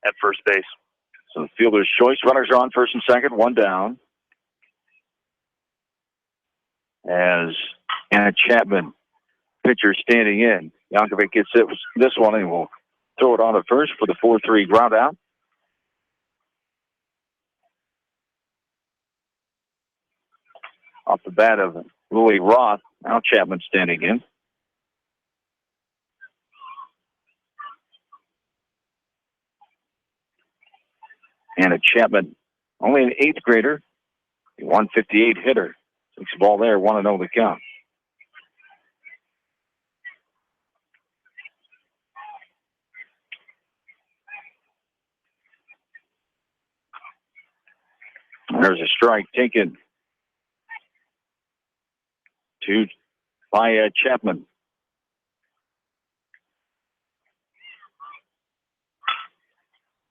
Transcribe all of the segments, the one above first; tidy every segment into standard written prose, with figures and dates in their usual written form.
at first base. So fielder's choice. Runners are on first and second, one down. As Anna Chapman, pitcher, standing in. Yankovic gets this one and will throw it on to first for the 4-3 ground out. Off the bat of Louis Roth. Now Chapman standing in. Anna Chapman, only an 8th grader, a 158 hitter. Takes the ball there, 1-0 the count. There's a strike taken by Chapman.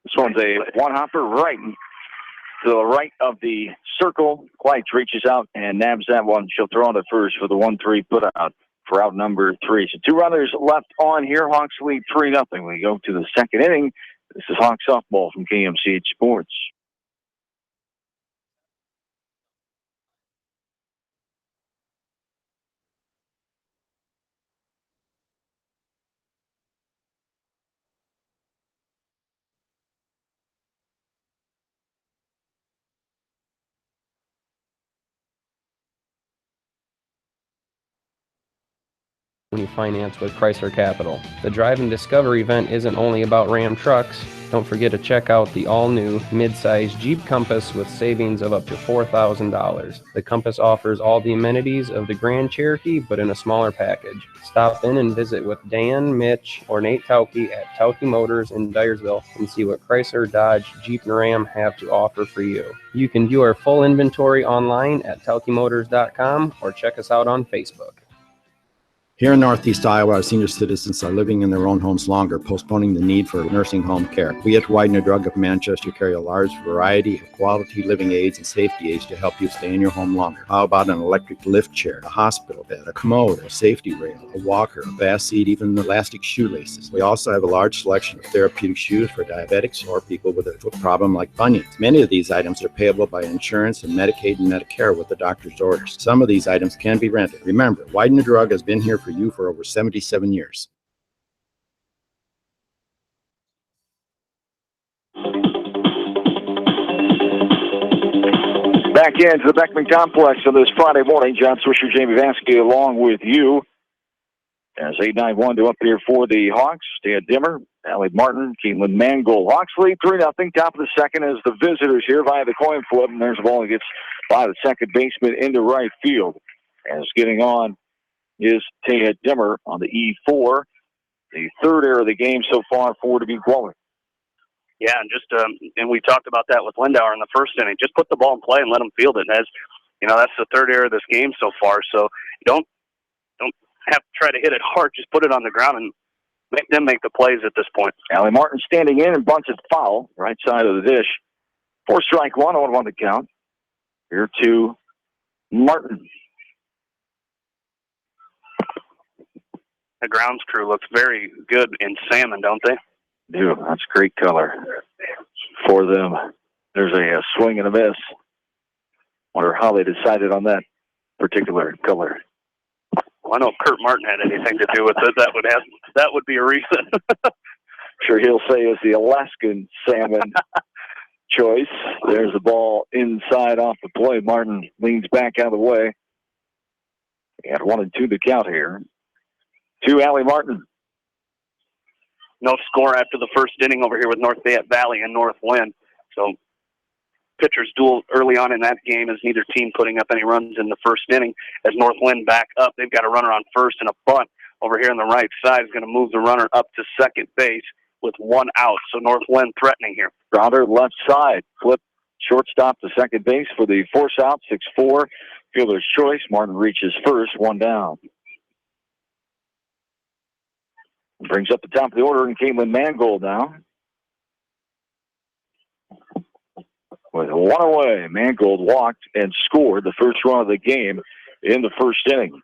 This one's a one-hopper right to the right of the circle. White reaches out and nabs that one. She'll throw on to first for the 1-3 put out for out number 3. So 2 runners left on here. Hawks lead 3-0. We go to the second inning. This is Hawks softball from KMCH Sports. When you finance with Chrysler Capital. The Drive and Discover event isn't only about Ram trucks. Don't forget to check out the all-new mid-size Jeep Compass with savings of up to $4,000. The Compass offers all the amenities of the Grand Cherokee, but in a smaller package. Stop in and visit with Dan, Mitch, or Nate Tauke at Tauke Motors in Dyersville and see what Chrysler, Dodge, Jeep, and Ram have to offer for you. You can view our full inventory online at taukemotors.com or check us out on Facebook. Here in Northeast Iowa, our senior citizens are living in their own homes longer, postponing the need for nursing home care. We at Widener Drug of Manchester carry a large variety of quality living aids and safety aids to help you stay in your home longer. How about an electric lift chair, a hospital bed, a commode, a safety rail, a walker, a bath seat, even elastic shoelaces. We also have a large selection of therapeutic shoes for diabetics or people with a foot problem like bunions. Many of these items are payable by insurance and Medicaid and Medicare with the doctor's orders. Some of these items can be rented. Remember, Widener Drug has been here for you for over 77 years. Back into the Beckman Complex on this Friday morning. John Swisher, Jamie Vansky along with you. As 8-9-1 to up here for the Hawks. Stan Dimmer, Allie Martin, Caitlin Mangold. Hawks lead 3-0. Top of the second as the visitors here via the coin flip. And there's the ball that gets by the second baseman into right field. As getting on is Taya Dimmer on the E4. The third error of the game so far for to be Wahlert. Yeah, and just and we talked about that with Lindauer in the first inning. Just put the ball in play and let them field it. And as you know, that's the third error of this game so far. So you don't have to try to hit it hard. Just put it on the ground and make them make the plays at this point. Allie Martin standing in and bunts it foul, right side of the dish. 4-1, 0-1 to count. Here to Martin. The grounds crew looks very good in salmon, don't they? Dude, that's great color for them. There's a swing and a miss. Wonder how they decided on that particular color. Well, I know if Kurt Martin had anything to do with it, that would be a reason. Sure, he'll say it was the Alaskan salmon choice. There's the ball inside off the play. Martin leans back out of the way. And 1-2 the count here. To Allie Martin. No score after the first inning over here with North Fayette Valley and Northwind. So pitchers duel early on in that game as neither team putting up any runs in the first inning. As Northwind back up, they've got a runner on first and a bunt over here on the right side is going to move the runner up to second base with 1 out. So Northwind threatening here. Grounder left side. Flip shortstop to second base for the force out. 6-4. Fielder's choice. Martin reaches first. 1 down. Brings up the top of the order, and Caitlin Mangold now. With 1 away, Mangold walked and scored the first run of the game in the first inning.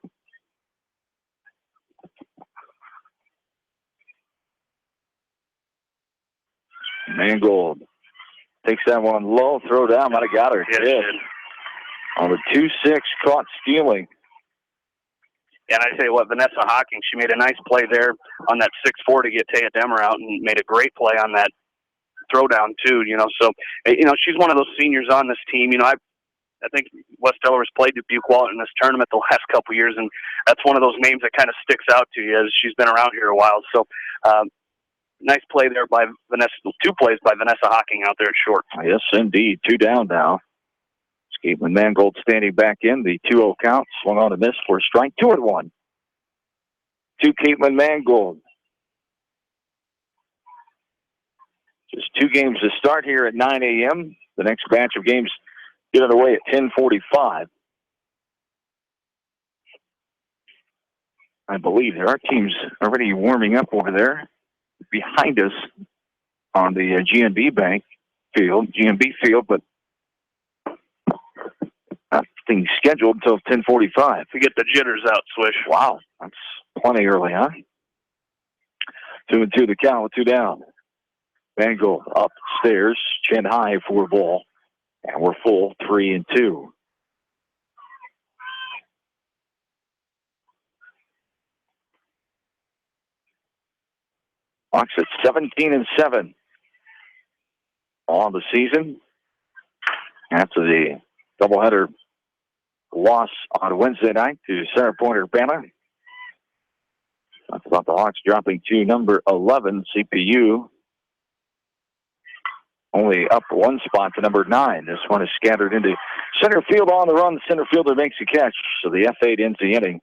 Mangold takes that one low, throw down, might have got her. Yes, Did. On the 2-6, caught stealing. And I tell you what, Vanessa Hawking, she made a nice play there on that 6-4 to get Taya Demmer out, and made a great play on that throwdown too. So she's one of those seniors on this team. I think West Delaware's played Dubuque Wahlert in this tournament the last couple of years, and that's one of those names that kind of sticks out to you as she's been around here a while. So nice play there by Vanessa. 2 plays by Vanessa Hawking out there at short. Yes, indeed. 2 down now. Caitlin Mangold standing back in. The 2-0 count. Swung on a miss for a strike. 2-1. To Caitlin Mangold. Just 2 games to start here at 9 a.m. The next batch of games get underway at 10:45. I believe there are teams already warming up over there behind us on the GNB field, but nothing scheduled until 10:45. To get the jitters out, Swish. Wow, that's plenty early, huh? 2-2 the count with 2 down. Mangold upstairs, chin high for a ball, and we're full 3-2. Hawks at 17-7 on the season after the doubleheader loss on Wednesday night to Center Point, Urbana. Talked about the Hawks dropping to number 11, CPU. Only up 1 spot to number 9. This one is scattered into center field on the run. The center fielder makes a catch, so the F8 ends the inning.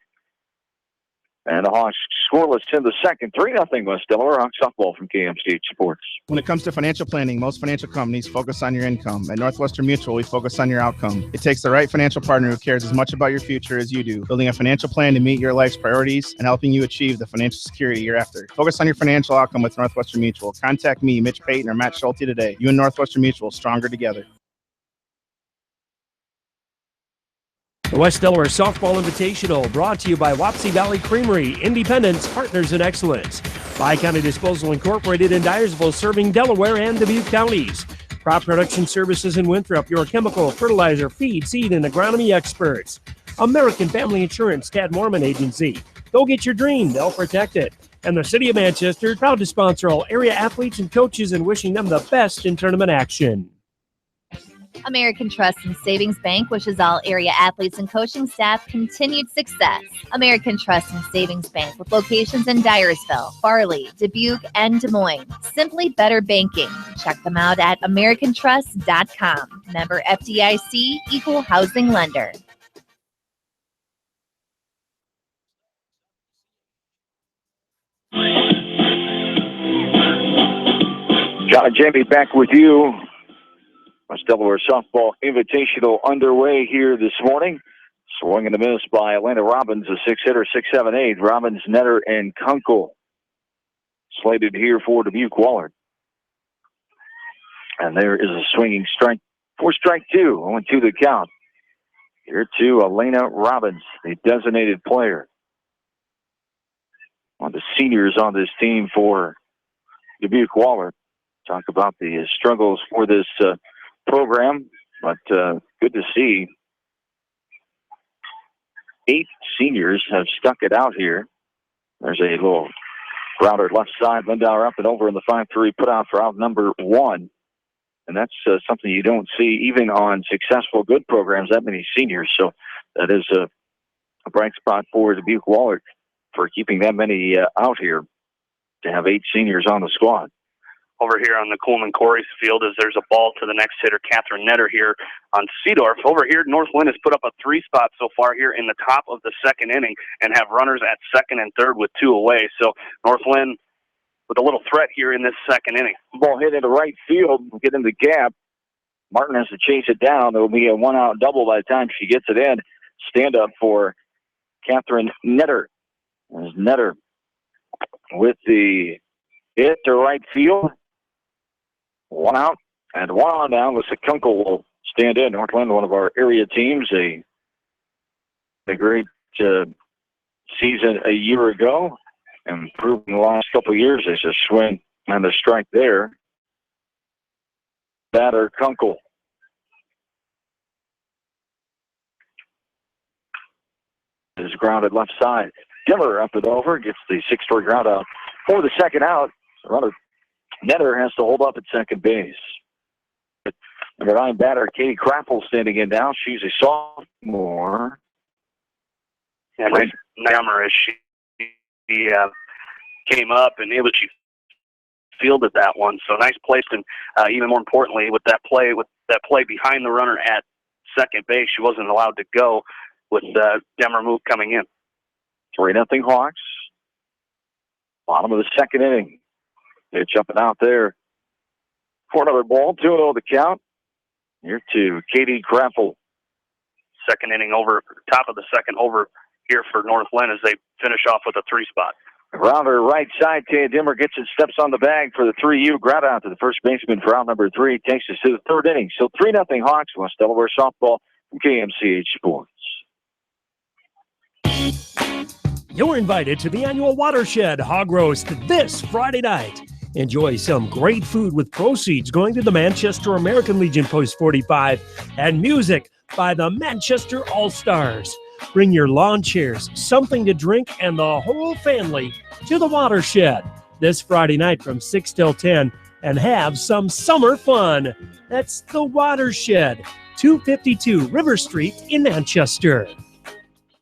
And the Hawks scoreless in the second. 3-0 West Delaware. Hawks softball from KMCH Sports. When it comes to financial planning, most financial companies focus on your income. At Northwestern Mutual, we focus on your outcome. It takes the right financial partner who cares as much about your future as you do, building a financial plan to meet your life's priorities and helping you achieve the financial security you're after. Focus on your financial outcome with Northwestern Mutual. Contact me, Mitch Payton, or Matt Schulte today. You and Northwestern Mutual, stronger together. The West Delaware Softball Invitational, brought to you by Wapsie Valley Creamery, Independence, Partners in Excellence. Bi-County Disposal Incorporated in Dyersville, serving Delaware and Dubuque counties. Crop Production Services in Winthrop, your chemical, fertilizer, feed, seed, and agronomy experts. American Family Insurance, Tad Mormon Agency. Go get your dream, they'll protect it. And the City of Manchester, proud to sponsor all area athletes and coaches and wishing them the best in tournament action. American Trust and Savings Bank wishes all area athletes and coaching staff continued success. American Trust and Savings Bank, with locations in Dyersville, Farley, Dubuque, and Des Moines. Simply better banking. Check them out at americantrust.com. Member FDIC, equal housing lender. John and Jamie back with you. West Delaware Softball Invitational underway here this morning. Swing and a miss by Atlanta Robbins, a 6-hitter, 6-7-8. Robbins, Netter, and Kunkel slated here for Dubuque Wahlert. And there is a swinging strike for strike 2. 0-2 the count. Here to Atlanta Robbins, the designated player. One of the seniors on this team for Dubuque Wahlert. Talk about the struggles for this program, but good to see 8 seniors have stuck it out here. There's a little grounder left side, Lindauer up and over in the 5-3 put out for out number 1. And that's something you don't see even on successful good programs, that many seniors. So that is a bright spot for Dubuque Wahlert for keeping that many out here to have 8 seniors on the squad. Over here on the Coleman Corey's field, as there's a ball to the next hitter, Catherine Netter, here on Seedorf. Over here, Northwind has put up a 3 spot so far here in the top of the second inning and have runners at second and third with 2 away. So Northwind with a little threat here in this second inning. Ball hit into right field, get in the gap. Martin has to chase it down. There will be a 1-out double by the time she gets it in. Stand up for Catherine Netter. There's Netter with the hit to right field. 1 out and 1 on down. Lisa Kunkel will stand in. Northland, one of our area teams, a great season a year ago, and improved in the last couple of years. There's a swing and a strike there. batter, Kunkel. Is grounded left side. Dimmer up and over, gets the 6-story ground out for the second out. Runner Netter has to hold up at second base. Number 9 batter, Katie Krappel standing in now. She's a sophomore. And Dimmer, as she came up, and she fielded that one. So nice place, and even more importantly, with that play behind the runner at second base, she wasn't allowed to go with Demmer move coming in. 3-0 Hawks. Bottom of the second inning. Pitch up and out there for another ball. 2-0 the count. Here to Katie Krappel. Second inning over, top of the second over here for Northland as they finish off with a 3-spot. Rounder right side, Taya Dimmer gets it, steps on the bag for the 3-U. Ground out to the first baseman for out number 3. Takes us to the third inning. So 3-0 Hawks, West Delaware softball from KMCH Sports. You're invited to the annual Watershed Hog Roast this Friday night. Enjoy some great food with proceeds going to the Manchester American Legion Post 45 and music by the Manchester All-Stars. Bring your lawn chairs, something to drink, and the whole family to the Watershed this Friday night from 6 till 10 and have some summer fun. That's the Watershed, 252 River Street in Manchester.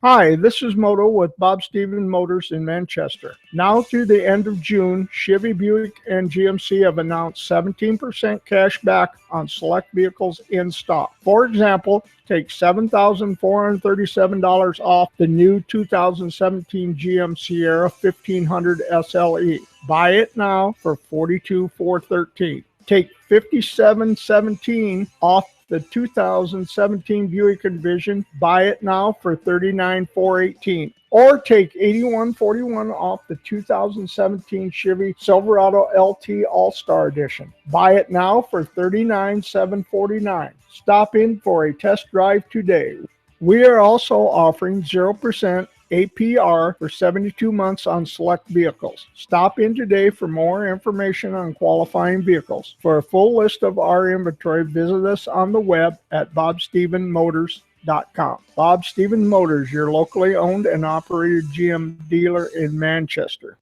Hi, this is Moto with Bob Stevens Motors in Manchester. Now through the end of June, Chevy, Buick, and GMC have announced 17% cash back on select vehicles in stock. For example, take $7,437 off the new 2017 GM Sierra 1500 SLE. Buy it now for $42,413. Take $57,17 off the 2017 Buick Envision. Buy it now for $39,418. Or take $81,441 off the 2017 Chevy Silverado LT All-Star Edition. Buy it now for $39,749. Stop in for a test drive today. We are also offering 0% APR for 72 months on select vehicles. Stop in today for more information on qualifying vehicles. For a full list of our inventory, visit us on the web at bobstevensmotors.com. Bob Stevens Motors, your locally owned and operated GM dealer in Manchester.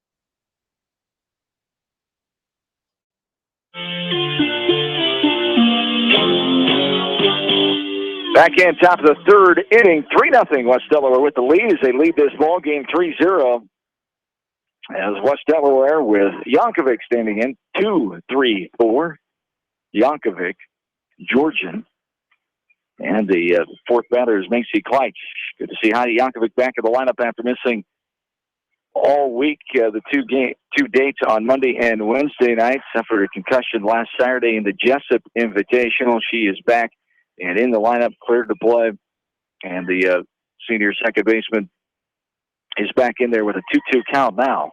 Back in top of the third inning, 3-0 West Delaware with the lead as they lead this ball game 3-0. As West Delaware with Yankovic standing in 2-3-4. Yankovic, Georgian, and the fourth batter is Macy Kleitz. Good to see Heidi Yankovic back in the lineup after missing all week. The two dates on Monday and Wednesday nights after a concussion last Saturday in the Jessup Invitational. She is back and in the lineup, cleared to play. And the senior second baseman is back in there with a 2-2 count now.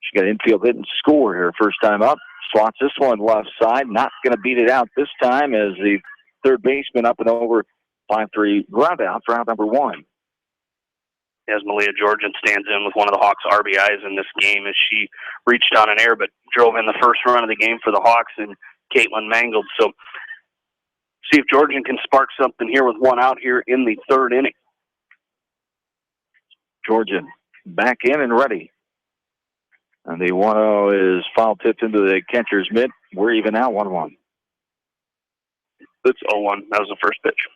She got infield hit and score her first time up. Slots this one left side. Not going to beat it out this time as the third baseman up and over 5-3 ground out for out number 1. As Malia Georgian stands in with one of the Hawks' RBIs in this game as she reached on an air but drove in the first run of the game for the Hawks and Caitlin Mangold. So see if Georgian can spark something here with one out here in the third inning. Georgian back in and ready. And the 1-0 is foul tipped into the catcher's mitt. We're even out 1-1. It's 0-1. That was the first pitch.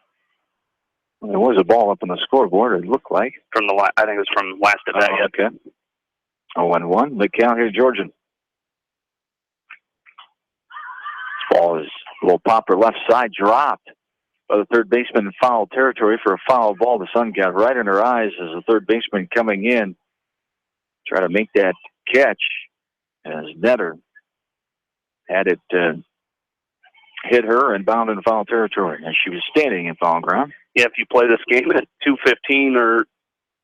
There was a ball up on the scoreboard, it looked like. I think it was from last at bat. Okay. 0-1. The count here, Georgian. This ball is a little popper left side, dropped by the third baseman in foul territory for a foul ball. The sun got right in her eyes as the third baseman coming in, try to make that catch as Netter had it hit her and bound in foul territory. And she was standing in foul ground. Yeah, if you play this game at 2:15 or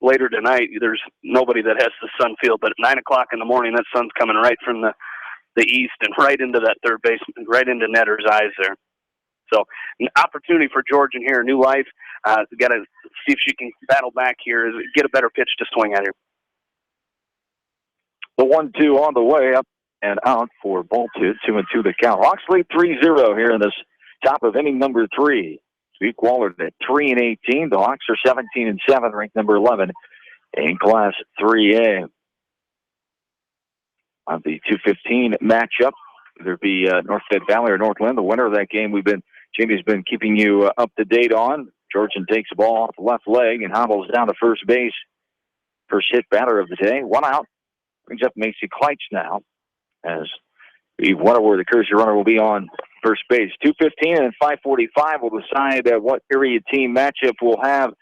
later tonight, there's nobody that has the sun field. But at 9 o'clock in the morning, that sun's coming right from the east and right into that third baseman, right into Netter's eyes there. So an opportunity for Georgian here, new life. Got to see if she can battle back here, get a better pitch to swing at here. The 1-2 on the way up and out for ball two. 2-2 the count. Hawks lead 3-0 here in this top of inning number 3. Duke Wahlert at 3-18. The Hawks are 17-7, ranked number 11 in Class 3A. On the 2:15 matchup, either be North Valley or Northland. The winner of that game, Jamie's been keeping you up to date on. Georgian takes the ball off the left leg and hobbles down to first base. First hit batter of the day. 1 out. Brings up Macy Kleitz now, as we wonder where the courtesy runner will be on first base. 2:15 and 5:45 will decide what area team matchup we'll have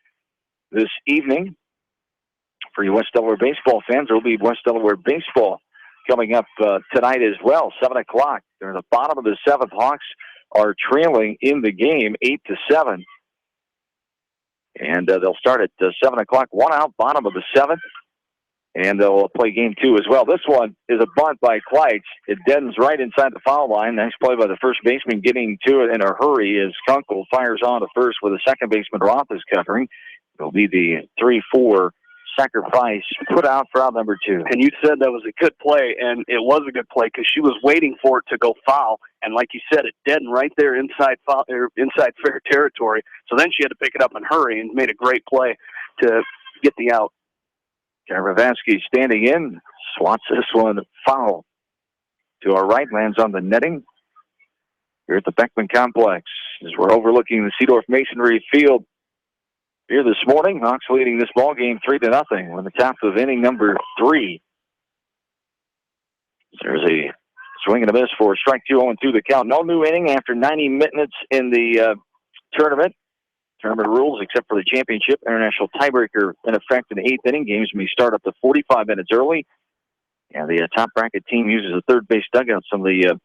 this evening. For you West Delaware baseball fans, there will be West Delaware baseball coming up tonight as well. 7 o'clock. They're in the bottom of the 7th. Hawks are trailing in the game 8-7. And they'll start at 7 o'clock. 1 out, bottom of the 7th. And they'll play game 2 as well. This one is a bunt by Kleitz. It deadens right inside the foul line. Nice play by the first baseman, getting to it in a hurry as Kunkel fires on to first with the second baseman Roth is covering. It'll be the 3-4 sacrifice put out for out number 2. And you said that was a good play, and it was a good play because she was waiting for it to go foul. And like you said, it deadened right there inside fair territory. So then she had to pick it up and hurry and made a great play to get the out. Karavansky standing in, swats this one foul to our right, lands on the netting here at the Beckman Complex as we're overlooking the Seedorf Masonry Field here this morning. Hawks leading this ball game 3-0 on the top of inning number 3. There's a swing and a miss for strike 2, 0-2 the count. No new inning after 90 minutes in the tournament. Tournament rules, except for the championship international tiebreaker in effect in the 8th inning. Games may start up to 45 minutes early. And the top bracket team uses a third base dugout. Some of the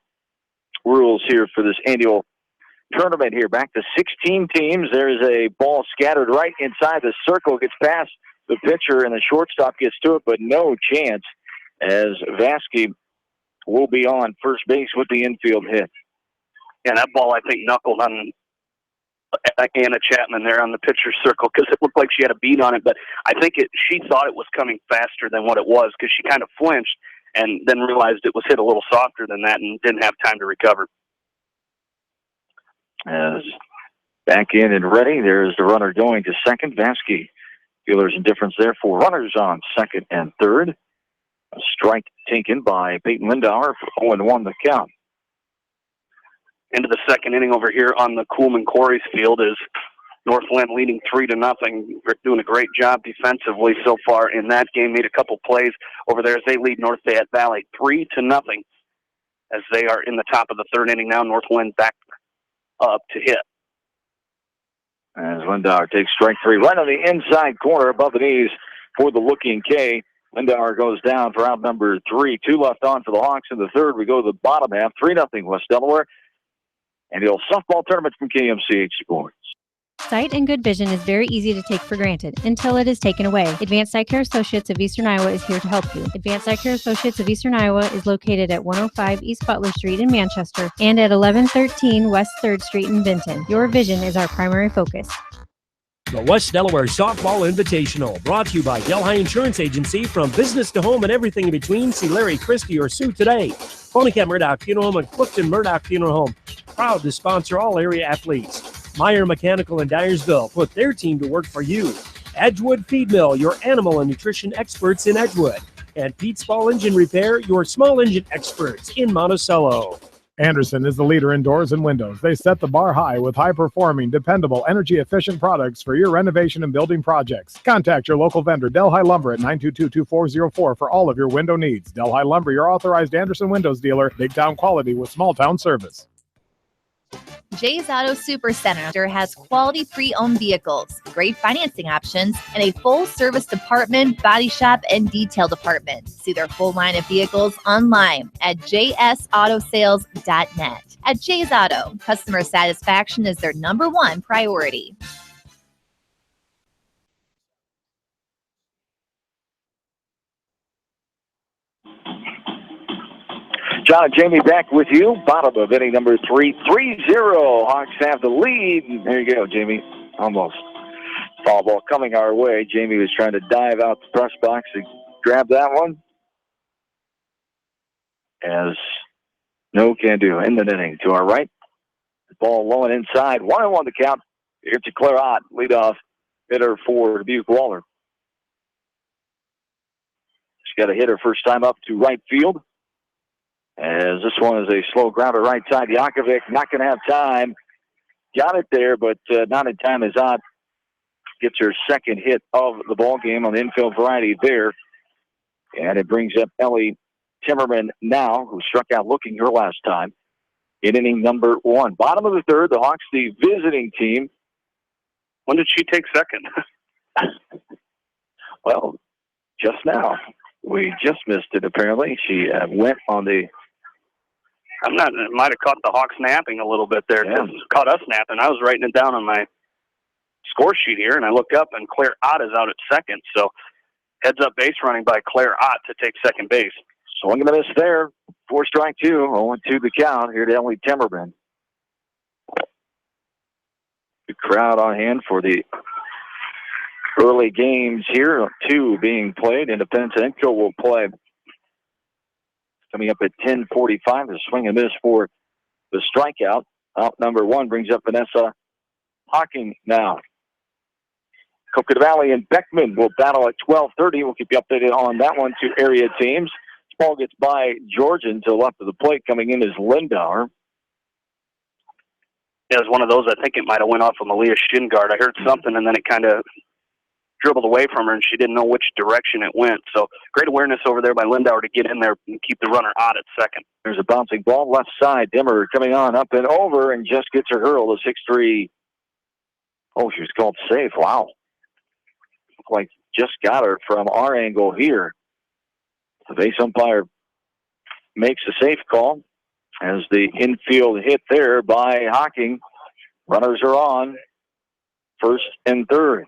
rules here for this annual tournament here. Back to 16 teams. There's a ball scattered right inside the circle. Gets past the pitcher and the shortstop gets to it, but no chance as Vasky will be on first base with the infield hit. And that ball, I think, knuckled on Anna Chapman there on the pitcher's circle because it looked like she had a beat on it, but I think she thought it was coming faster than what it was because she kind of flinched and then realized it was hit a little softer than that and didn't have time to recover. As back in and ready, there's the runner going to second. Vasky, fielders in difference there. 4 runners on second and third. A strike taken by Peyton Lindauer for 0-1 the count. Into the second inning over here on the Coolman Quarries field is Northland leading 3-0. They're doing a great job defensively so far in that game. Made a couple plays over there as they lead North Fayette Valley 3-0 as they are in the top of the 3rd inning now. Northland back up to hit. As Lindauer takes strike 3 right on the inside corner above the knees for the looking K. Lindauer goes down for out number 3. 2 left on for the Hawks in the 3rd. We go to the bottom half. 3-0 West Delaware. And the softball tournament from KMCH Sports. Sight and good vision is very easy to take for granted until it is taken away. Advanced Eye Care Associates of Eastern Iowa is here to help you. Advanced Eye Care Associates of Eastern Iowa is located at 105 East Butler Street in Manchester and at 1113 West 3rd Street in Vinton. Your vision is our primary focus. The West Delaware Softball Invitational, brought to you by Delhi Insurance Agency. From business to home and everything in between, see Larry Christie or Sue today. Ponycat Murdoch Funeral Home and Clifton Murdoch Funeral Home, proud to sponsor all area athletes. Meyer Mechanical in Dyersville, put their team to work for you. Edgewood Feed Mill, your animal and nutrition experts in Edgewood. And Pete's Small Engine Repair, your small engine experts in Monticello. Anderson is the leader in doors and windows. They set the bar high with high-performing, dependable, energy-efficient products for your renovation and building projects. Contact your local vendor, Delhi Lumber, at 922-2404 for all of your window needs. Delhi Lumber, your authorized Anderson Windows dealer. Big town quality with small town service. Jay's Auto Supercenter has quality pre-owned vehicles, great financing options, and a full-service department, body shop, and detail department. See their full line of vehicles online at jsautosales.net. At Jay's Auto, customer satisfaction is their #1 priority. John and Jamie back with you. Bottom of inning number 3, 3-0. Hawks have the lead. There you go, Jamie. Almost. Foul ball coming our way. Jamie was trying to dive out the press box to grab that one. as no can do. End the inning to our right. The ball low and inside. 1-1 the count. Here's to Claire Ott, leadoff hitter for Dubuque Wahlert. She got a hitter first time up to right field. As this one is a slow grounder right side. Jankovic not going to have time. Got it there, but not in time as Ott gets her second hit of the ball game on the infield variety there. And it brings up Ellie Timmerman now, who struck out looking her last time in inning number 1. Bottom of the third, the Hawks, the visiting team. When did she take second? Well, just now. We just missed it, apparently. She went on the... It might have caught the Hawks napping a little bit there. Yeah. It caught us napping. I was writing it down on my score sheet here, and I look up, and Claire Ott is out at second. So heads up base running by Claire Ott to take second base. Swing and a miss there. 4 strike 2. 0-2 the count here to Ellie Timmerman. The crowd on hand for the early games here. 2 being played. Independence and Enco will play coming up at 10:45. The swing and miss for the strikeout. Out number 1 brings up Vanessa Hocking now. Coconut Valley and Beckman will battle at 12:30. We'll keep you updated on that one to area teams. This ball gets by Georgian to the left of the plate. Coming in is Lindauer. Yeah, it was one of those. I think it might have went off of Malia Shingard. I heard something, and then it kind of dribbled away from her, and she didn't know which direction it went. So great awareness over there by Lindauer to get in there and keep the runner out at second. There's a bouncing ball left side. Dimmer coming on up and over and just gets her hurl. The 6-3. Oh, she was called safe. Wow. Looked like just got her from our angle here. The base umpire makes a safe call as the infield hit there by Hocking. Runners are on first and third.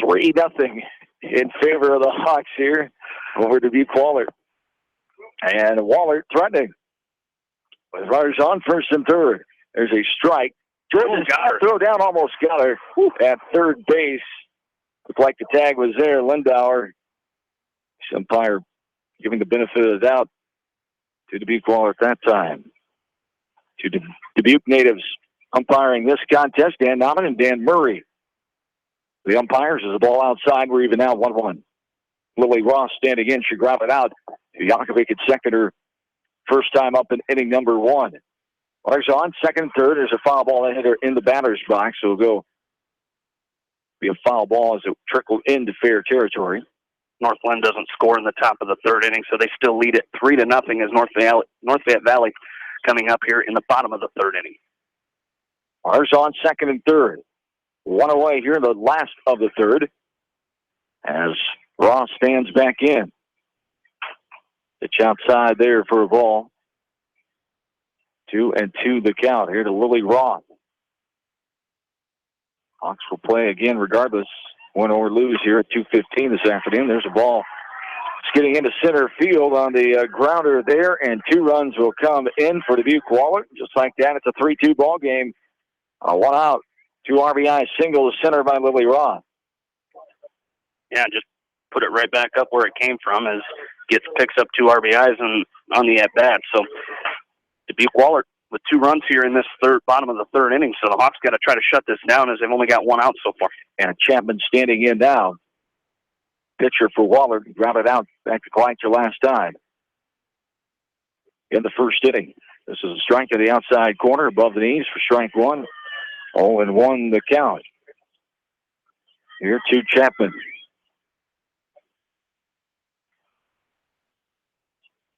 3-0 in favor of the Hawks here over Dubuque Wahlert. And Wahlert threatening. With runners on first and third. There's a strike. Jordan's throw down, almost got her at third base. Looked like the tag was there. Lindauer, umpire giving the benefit of the doubt to Dubuque Wahlert at that time. To Dubuque natives umpiring this contest, Dan Nauman and Dan Murray. The umpires, as the ball outside, we're even now 1-1. Lily Ross standing in. She grounded out to Jankovic at second, her first time up in inning number 1. Runners on, second and third. There's a foul ball that hit her in the batter's box. So it'll go be a foul ball as it trickled into fair territory. Northland doesn't score in the top of the third inning, so they still lead it 3-0 as North Fayette Valley coming up here in the bottom of the third inning. Runners on, second and third. 1 away here in the last of the third as Ross stands back in. Pitch outside there for a ball. 2-2 the count here to Lily Ross. Hawks will play again regardless, win or lose here at 2:15 this afternoon. There's a ball skidding into center field on the grounder there, and 2 runs will come in for Dubuque Wahlert. Just like that, it's a 3-2 ball game. 1 out. 2 RBI single to center by Lily Roth. Yeah, just put it right back up where it came from as picks up 2 RBIs on the at-bat. So Dubuque Wahlert with 2 runs here in this bottom of the third inning. So the Hawks got to try to shut this down as they've only got 1 out so far. And Chapman standing in now. Pitcher for Wahlert, grounded out back to Kleitzer last time in the first inning. This is a strike in the outside corner above the knees for strike 1. 0-1 the count. Here to Chapman.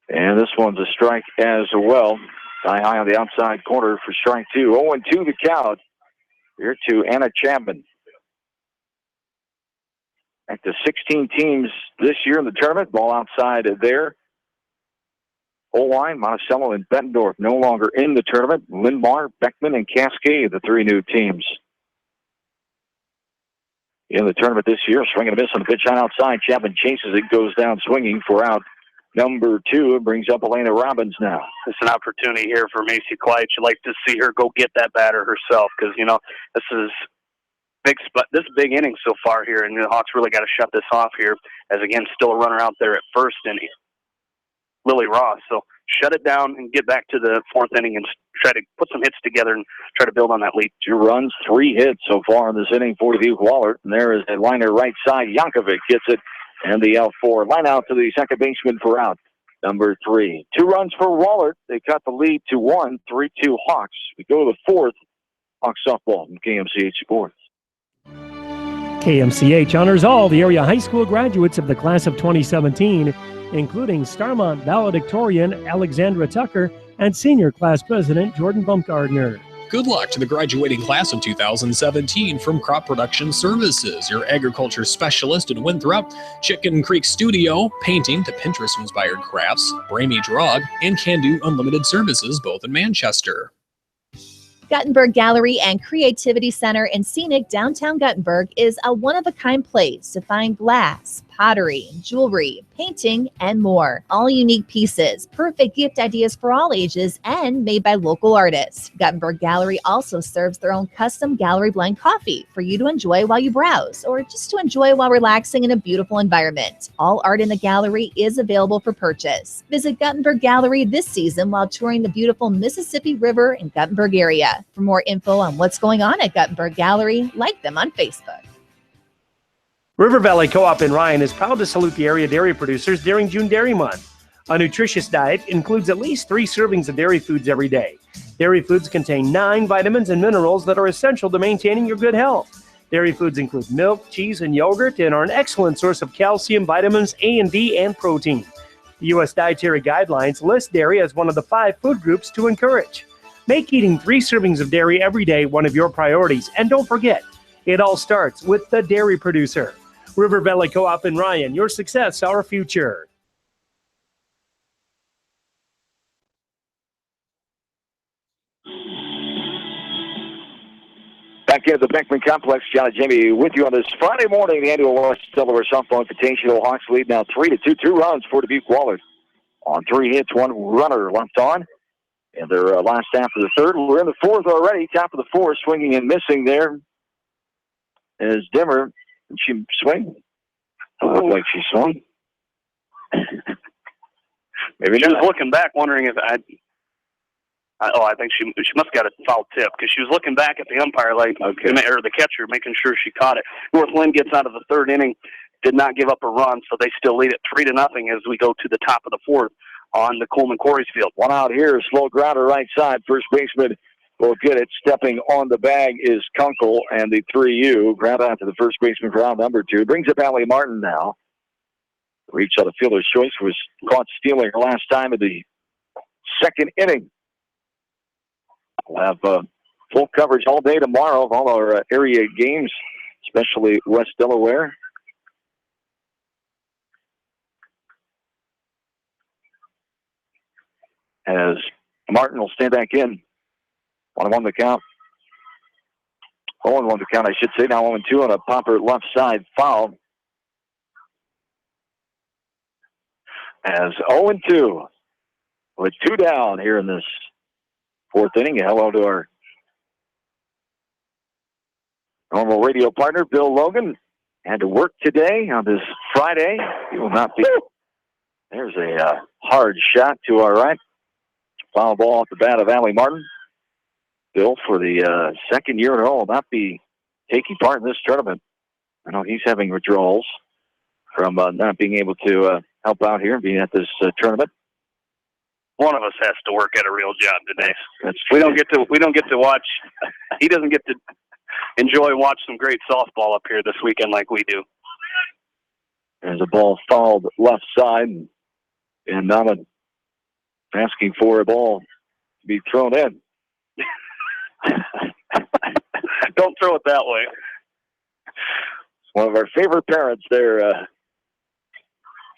And this one's a strike as well. High on the outside corner for strike 2. 0-2 the count. Here to Anna Chapman. Back to 16 teams this year in the tournament. Ball outside there. O-line, Monticello and Bettendorf no longer in the tournament. Lindmar, Beckman, and Cascade, the 3 new teams in the tournament this year. Swing and a miss on the pitch on outside. Chapman chases it, goes down swinging for out number 2. It brings up Elena Robbins now. It's an opportunity here for Macy Kleitz. You'd like to see her go get that batter herself because, this is this big inning so far here, and the Hawks really got to shut this off here, as again, still a runner out there at first, and Lily Ross. So shut it down and get back to the fourth inning and try to put some hits together and try to build on that lead. 2 runs, 3 hits so far in this inning for Dubuque Wahlert. And there is a liner right side. Yankovic gets it, and the out 4. Line out to the second baseman for out number 3. 2 runs for Wahlert. They cut the lead to 1, 3-2 Hawks. We go to the fourth. Hawks softball from KMCH Sports. KMCH honors all the area high school graduates of the class of 2017, including Starmont valedictorian Alexandra Tucker and senior class president Jordan Bumgardner. Good luck to the graduating class of 2017 from Crop Production Services, your agriculture specialist in Winthrop, Chicken Creek Studio, painting to Pinterest-inspired crafts, Bramey Drug, and Can Do Unlimited Services, both in Manchester. Guttenberg Gallery and Creativity Center in scenic downtown Guttenberg is a one-of-a-kind place to find glass, pottery, jewelry, painting, and more. All unique pieces, perfect gift ideas for all ages, and made by local artists. Guttenberg Gallery also serves their own custom gallery blend coffee for you to enjoy while you browse, or just to enjoy while relaxing in a beautiful environment. All art in the gallery is available for purchase. Visit Guttenberg Gallery this season while touring the beautiful Mississippi River and Guttenberg area. For more info on what's going on at Guttenberg Gallery, like them on Facebook. River Valley Co-op in Ryan is proud to salute the area dairy producers during June Dairy Month. A nutritious diet includes at least 3 servings of dairy foods every day. Dairy foods contain 9 vitamins and minerals that are essential to maintaining your good health. Dairy foods include milk, cheese, and yogurt and are an excellent source of calcium, vitamins A and D, and protein. The U.S. Dietary Guidelines list dairy as one of the 5 food groups to encourage. Make eating 3 servings of dairy every day one of your priorities, and don't forget, it all starts with the dairy producer. River Valley Co-op in Ryan, your success, our future. Back into the Beckman Complex, John and Jamie with you on this Friday morning, the annual West Delaware Softball Invitational. Hawks lead now 3-2, 2 runs for Dubuque Wahlert. On 3 hits, 1 runner left on. And their last half of the third. We're in the fourth already. Top of the fourth, swinging and missing there is Dimmer. Did she swing? It looked like she swung. Maybe she was looking back, wondering if I think she must have got a foul tip because she was looking back at the umpire, like, or the catcher, making sure she caught it. Northland gets out of the third inning, did not give up a run, so they still lead it 3-0 as we go to the top of the fourth on the Coleman Quarries field. 1 out here, slow grounder right side. First baseman will get it. Stepping on the bag is Kunkel, and the 3U grab out to the first baseman for out number 2. Brings up Allie Martin now. Reached out of fielder's choice, was caught stealing her last time in the second inning. We'll have full coverage all day tomorrow of all our area games, especially West Delaware. As Martin will stand back in. 1-1 the count. 0-1 the count, I should say. Now 0-2 on a popper left side foul. As 0-2 with 2 down here in this fourth inning. Hello to our normal radio partner, Bill Logan. Had to work today on this Friday. He will not be. There's a hard shot to our right. Foul ball off the bat of Allie Martin. Bill, for the second year in a row, will not be taking part in this tournament. I know he's having withdrawals from not being able to help out here and being at this tournament. One of us has to work at a real job today. We don't get to watch. He doesn't get to enjoy and watch some great softball up here this weekend like we do. There's a ball fouled left side, and Nama asking for a ball to be thrown in. Don't throw it that way. One of our favorite parents there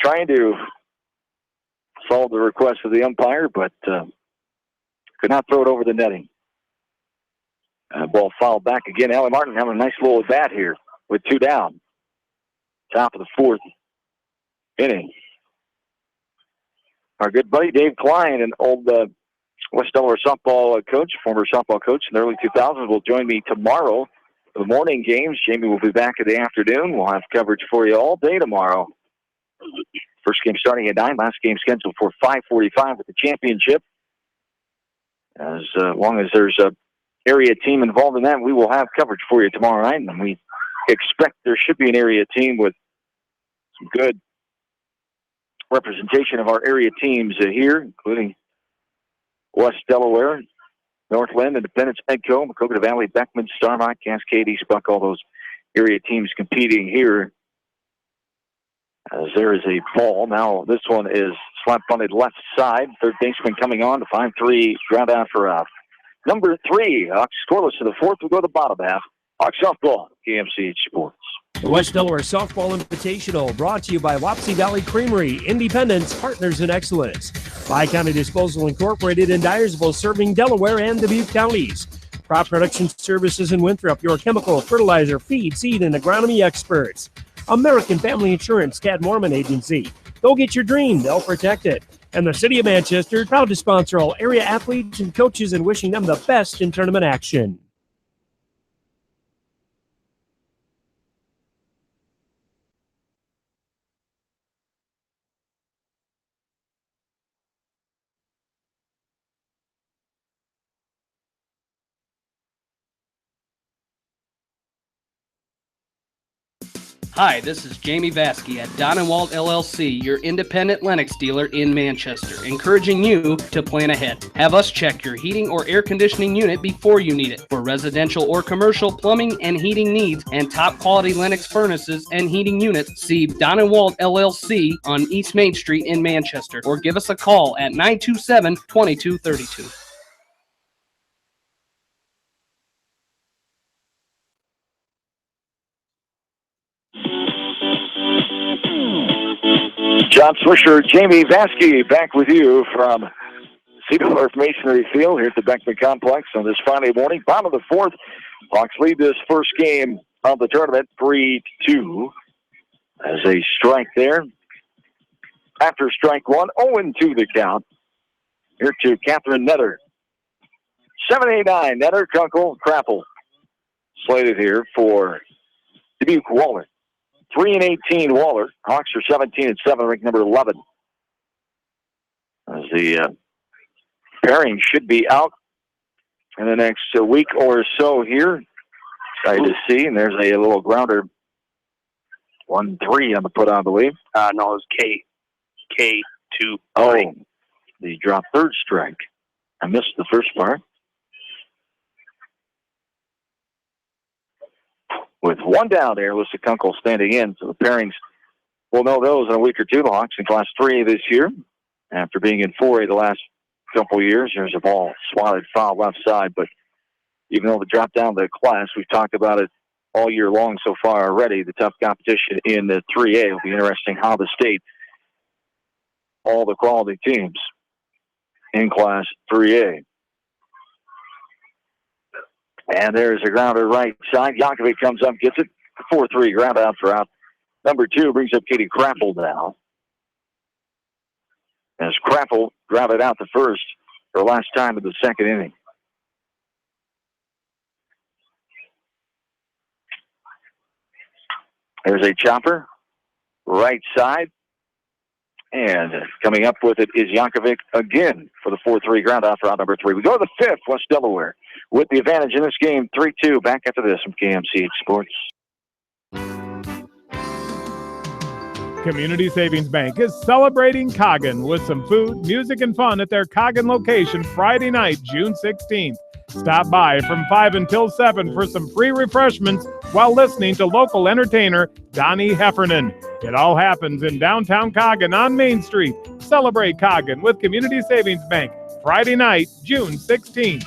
trying to follow the request of the umpire, but could not throw it over the netting. Ball fouled back again. Allie Martin having a nice little at bat here with 2 down. Top of the fourth inning. Our good buddy Dave Klein, an old West Delaware softball coach, former softball coach in the early 2000s, will join me tomorrow for the morning games. Jamie will be back in the afternoon. We'll have coverage for you all day tomorrow. First game starting at 9. Last game scheduled for 5:45 with the championship. As long as there's a area team involved in that, we will have coverage for you tomorrow night. And we expect there should be an area team with some good representation of our area teams here, including West Delaware, Northland, Independence, Edco, Maquoketa Valley, Beckman, Starbuck, Cascade, East Buck, all those area teams competing here. As there is a ball. Now this one is slap bunted left side. Third baseman coming on to 5-3 ground out for number 3. Hawks scoreless in the fourth. We'll go to the bottom half. Hawks softball, KMCH Sports. The West Delaware Softball Invitational brought to you by Wapsie Valley Creamery, Independence, Partners in Excellence. Bi-County Disposal Incorporated in Dyersville, serving Delaware and Dubuque counties. Crop Production Services in Winthrop, your chemical, fertilizer, feed, seed, and agronomy experts. American Family Insurance, Tad Mormon Agency. Go get your dream, they'll protect it. And the City of Manchester, proud to sponsor all area athletes and coaches and wishing them the best in tournament action. Hi, this is Jamie Vasky at Don & Walt LLC, your independent Lennox dealer in Manchester, encouraging you to plan ahead. Have us check your heating or air conditioning unit before you need it. For residential or commercial plumbing and heating needs and top quality Lennox furnaces and heating units, see Don & Walt LLC on East Main Street in Manchester, or give us a call at 927-2232. John Swisher, Jamie Vasky back with you from Cedar Masonry Field here at the Beckman Complex on this Friday morning. Bottom of the fourth. Hawks lead this first game of the tournament 3-2. As a strike there. After strike one, 0-2 the count. Here to Catherine Netter. 7-8-9, Netter, Kunkel, Krappel. Slated here for Dubuque Wahlert. 3-18 Wahlert. Hawks are 17-7, ranked number 11. As the pairing should be out in the next week or so here. Excited to see, and there's a little grounder. 1-3 on the put, I believe. No, it was K2. Oh, the drop third strike. I missed the first part. With one down there, Alyssa Kunkel standing in. So the pairings, we'll know those in a week or two. The Hawks in Class 3 this year. After being in 4A the last couple years, there's a ball swatted foul left side. But even though the drop down the class, we've talked about it all year long so far already. The tough competition in the 3A will be interesting how the state, all the quality teams in Class 3A. And there's a grounder right side. Yankovic comes up, gets it. 4-3 ground out for out. Number 2 brings up Katie Krappel now. As Krappel grounded out the first, her last time in the second inning. There's a chopper. Right side. And coming up with it is Yankovic again for the 4-3 ground out for out number 3. We go to the fifth, West Delaware, with the advantage in this game, 3-2. Back after this from KMCH Sports. Community Savings Bank is celebrating Coggin with some food, music, and fun at their Coggin location Friday night, June 16th. Stop by from 5 until 7 for some free refreshments while listening to local entertainer Donnie Heffernan. It all happens in downtown Coggin on Main Street. Celebrate Coggin with Community Savings Bank Friday night, June 16th.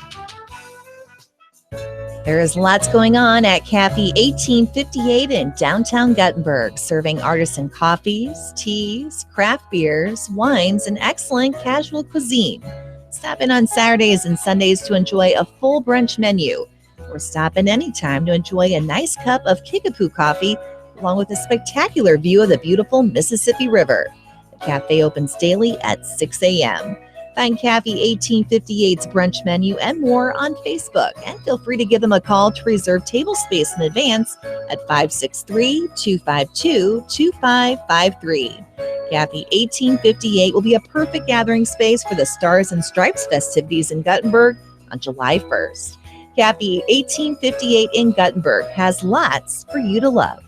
There is lots going on at Cafe 1858 in downtown Guttenberg, serving artisan coffees, teas, craft beers, wines, and excellent casual cuisine. Stop in on Saturdays and Sundays to enjoy a full brunch menu, or stop in anytime to enjoy a nice cup of Kickapoo coffee, along with a spectacular view of the beautiful Mississippi River. The cafe opens daily at 6 a.m. Find Cafe 1858's brunch menu and more on Facebook. And feel free to give them a call to reserve table space in advance at 563-252-2553. Cafe 1858 will be a perfect gathering space for the Stars and Stripes festivities in Guttenberg on July 1st. Cafe 1858 in Guttenberg has lots for you to love.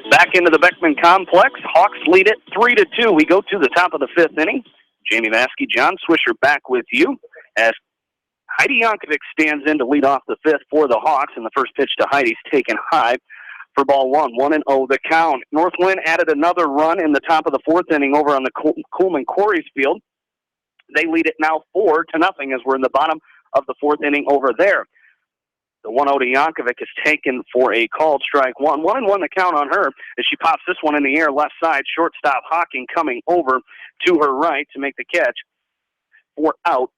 Back into the Beckman Complex. Hawks lead it 3-2. We go to the top of the fifth inning. Jamie Vaskey, John Swisher back with you as Heidi Yankovic stands in to lead off the fifth for the Hawks, and the first pitch to Heidi's taken high for ball one. 1-0 the count. Northwind added another run in the top of the fourth inning over on the Coleman Quarries field. They lead it now 4-0 as we're in the bottom of the fourth inning over there. The 1-0 to Yankovic is taken for a called strike one. 1-1 the count on her as she pops this one in the air left side. Shortstop Hawking coming over to her right to make the catch for out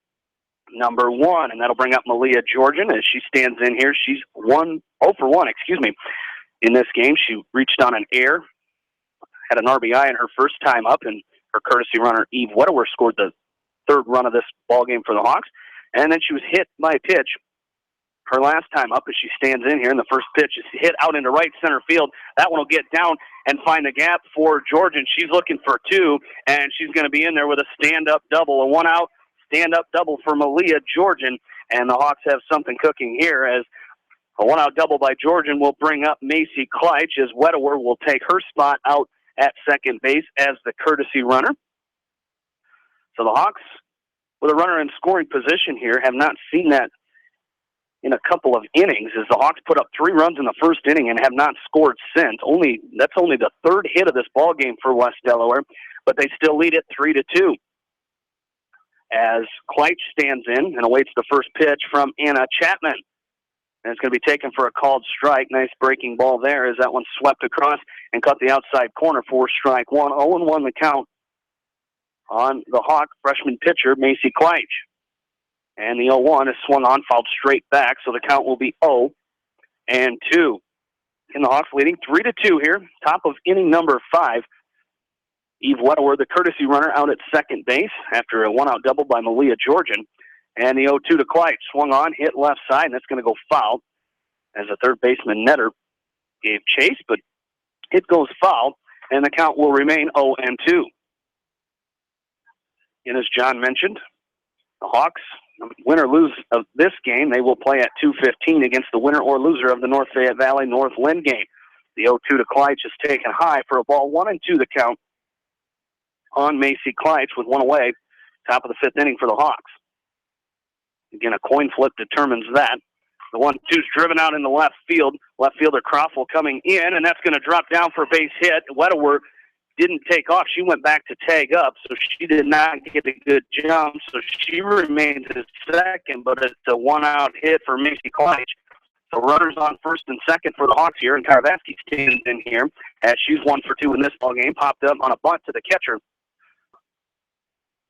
number one. And that'll bring up Malia Georgian as she stands in here. She's 0 for 1, in this game. She reached on an air, had an RBI in her first time up, and her courtesy runner Eve Wedewer scored the third run of this ball game for the Hawks. And then she was hit by a pitch her last time up as she stands in here, and the first pitch is hit out into right center field. That one will get down and find the gap for Georgian. She's looking for two, and she's going to be in there with a stand-up double, a one-out stand-up double for Malia Georgian, and the Hawks have something cooking here as a one-out double by Georgian will bring up Macy Kleitch as Wedewer will take her spot out at second base as the courtesy runner. So the Hawks, with a runner in scoring position here, have not seen that in a couple of innings as the Hawks put up 3 runs in the first inning and have not scored since. That's only the third hit of this ball game for West Delaware, but they still lead it 3-2. As Kleitch stands in and awaits the first pitch from Anna Chapman. And it's going to be taken for a called strike. Nice breaking ball there as that one swept across and cut the outside corner for strike one. 0-1 the count on the Hawk freshman pitcher, Macy Kleitch. And the 0-1 is swung on, fouled straight back, so the count will be 0-2. And the Hawks leading 3-2 here, top of inning number 5. Eve Wedewer, the courtesy runner, out at second base after a one-out double by Malia Georgian. And the 0-2 to Kleitch, swung on, hit left side, and that's going to go foul as the third baseman Netter gave chase, but it goes foul, and the count will remain 0-2. And as John mentioned, the Hawks, win or lose of this game, they will play at 2:15 against the winner or loser of the North Fayette Valley Northwind game. The 0-2 to Kleitch is taken high for a ball 1-2 the count on Macy Kleitch with one away, top of the fifth inning for the Hawks. Again, a coin flip determines that. The 1-2's driven out in the left field. Left fielder Croffel coming in, and that's going to drop down for a base hit. Wedewer didn't take off. She went back to tag up, so she did not get a good jump. So she remains at second, but it's a one-out hit for Macy Kleitch. So runners on first and second for the Hawks here, and Karavatsky stands in here as she's 1 for 2 in this ball game. Popped up on a bunt to the catcher,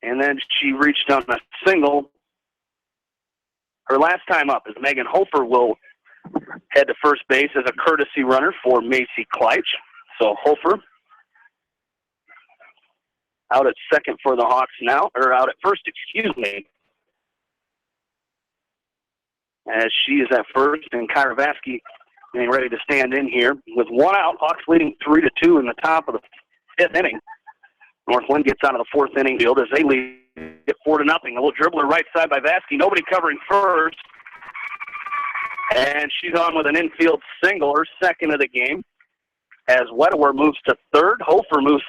and then she reached on a single. Her last time up is Megan Hofer will head to first base as a courtesy runner for Macy Kleitch. So Hofer out at second for the Hawks now, or out at first, as she is at first, and Karavatsky getting ready to stand in here. With one out, Hawks leading 3-2 in the top of the fifth inning. Northwind gets out of the fourth inning field as they lead it 4-0. A little dribbler right side by Vasky. Nobody covering first. And she's on with an infield single, her second of the game. As Wedewer moves to third, Hofer moves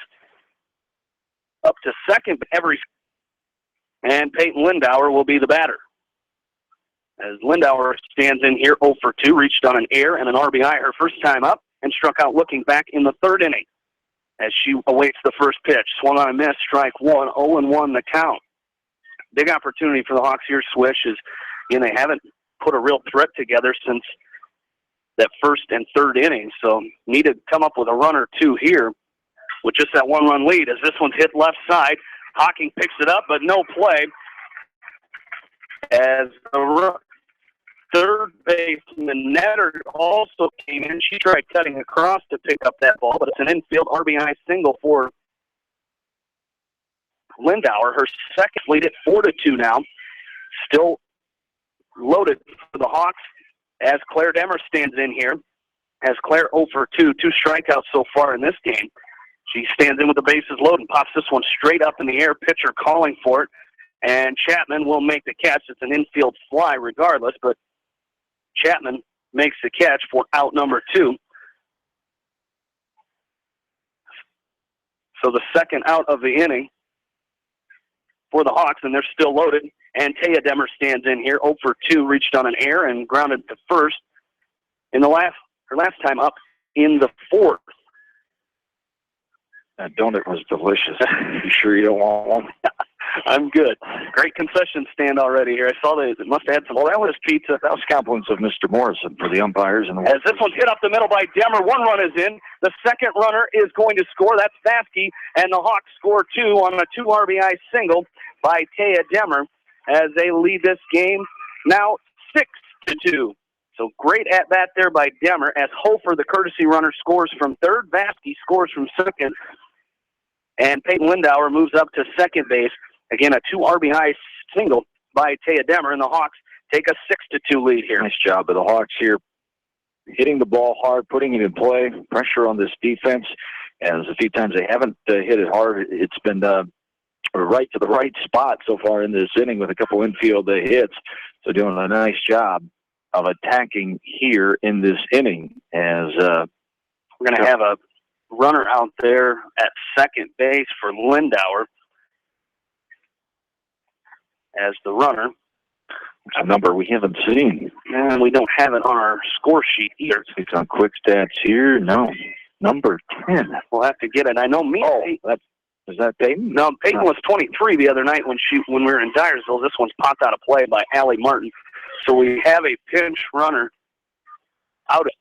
up to second. And Peyton Lindauer will be the batter. As Lindauer stands in here 0 for 2, reached on an air and an RBI her first time up, and struck out looking back in the third inning. As she awaits the first pitch, swung on a miss, strike one, 0-1 the count. Big opportunity for the Hawks here, Swish, is they haven't put a real threat together since that first and third inning, so need to come up with a run or two here with just that one-run lead. As this one's hit left side, Hawking picks it up, but no play. As the third baseman Netter also came in. She tried cutting across to pick up that ball, but it's an infield RBI single for Lindauer. Her second lead at 4-2 now. Still loaded for the Hawks as Claire Demmer stands in here. As Claire 0 for 2, 2 strikeouts so far in this game. She stands in with the bases loaded and pops this one straight up in the air. Pitcher calling for it, and Chapman will make the catch. It's an infield fly regardless, but Chapman makes the catch for out number 2. So the second out of the inning for the Hawks, and they're still loaded. And Taya Demmer stands in here, 0 for 2, reached on an error and grounded to first in her last time up in the 4th. That donut was delicious. You sure you don't want one? I'm good. Great concession stand already here. I saw that it must have had some. Well, that was pizza. That was compliments of Mr. Morrison for the umpires. And as this one's hit up the middle by Demmer, 1 run is in. The second runner is going to score. That's Vasky, and the Hawks score 2 on a 2 RBI single by Taya Demmer as they lead this game now 6-2. So great at bat there by Demmer as Hofer, the courtesy runner, scores from third. Vasky scores from second. And Peyton Lindauer moves up to second base. Again, a 2 RBI single by Taya Demmer, and the Hawks take a 6-2 lead here. Nice job of the Hawks here, hitting the ball hard, putting it in play, pressure on this defense. As a few times they haven't hit it hard, it's been right to the right spot so far in this inning with a couple infield hits. So doing a nice job of attacking here in this inning. As we're going to have a runner out there at second base for Lindauer. As the runner. It's a number we haven't seen. And we don't have it on our score sheet either. It's on quick stats here. No. Number 10. We'll have to get it. I know me. Oh, is that Peyton? No, Peyton was 23 the other night when we were in Dyersville. This one's popped out of play by Allie Martin. So we have a pinch runner out of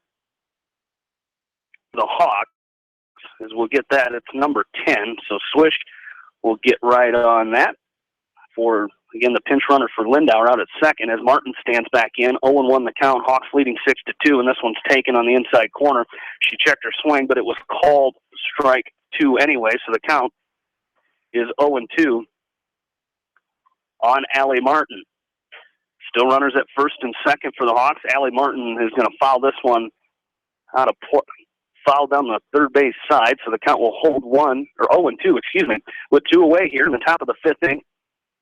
the Hawks. As we'll get that, it's number 10. So Swish will get right on that for, again, the pinch runner for Lindauer out at second as Martin stands back in. 0-1 the count. Hawks leading 6-2, and this one's taken on the inside corner. She checked her swing, but it was called strike 2 anyway, so the count is 0-2 on Allie Martin. Still runners at first and second for the Hawks. Allie Martin is going to foul this one out of play. Foul down the third base side, so the count will hold 0-2, with 2 away here in the top of the 5th inning.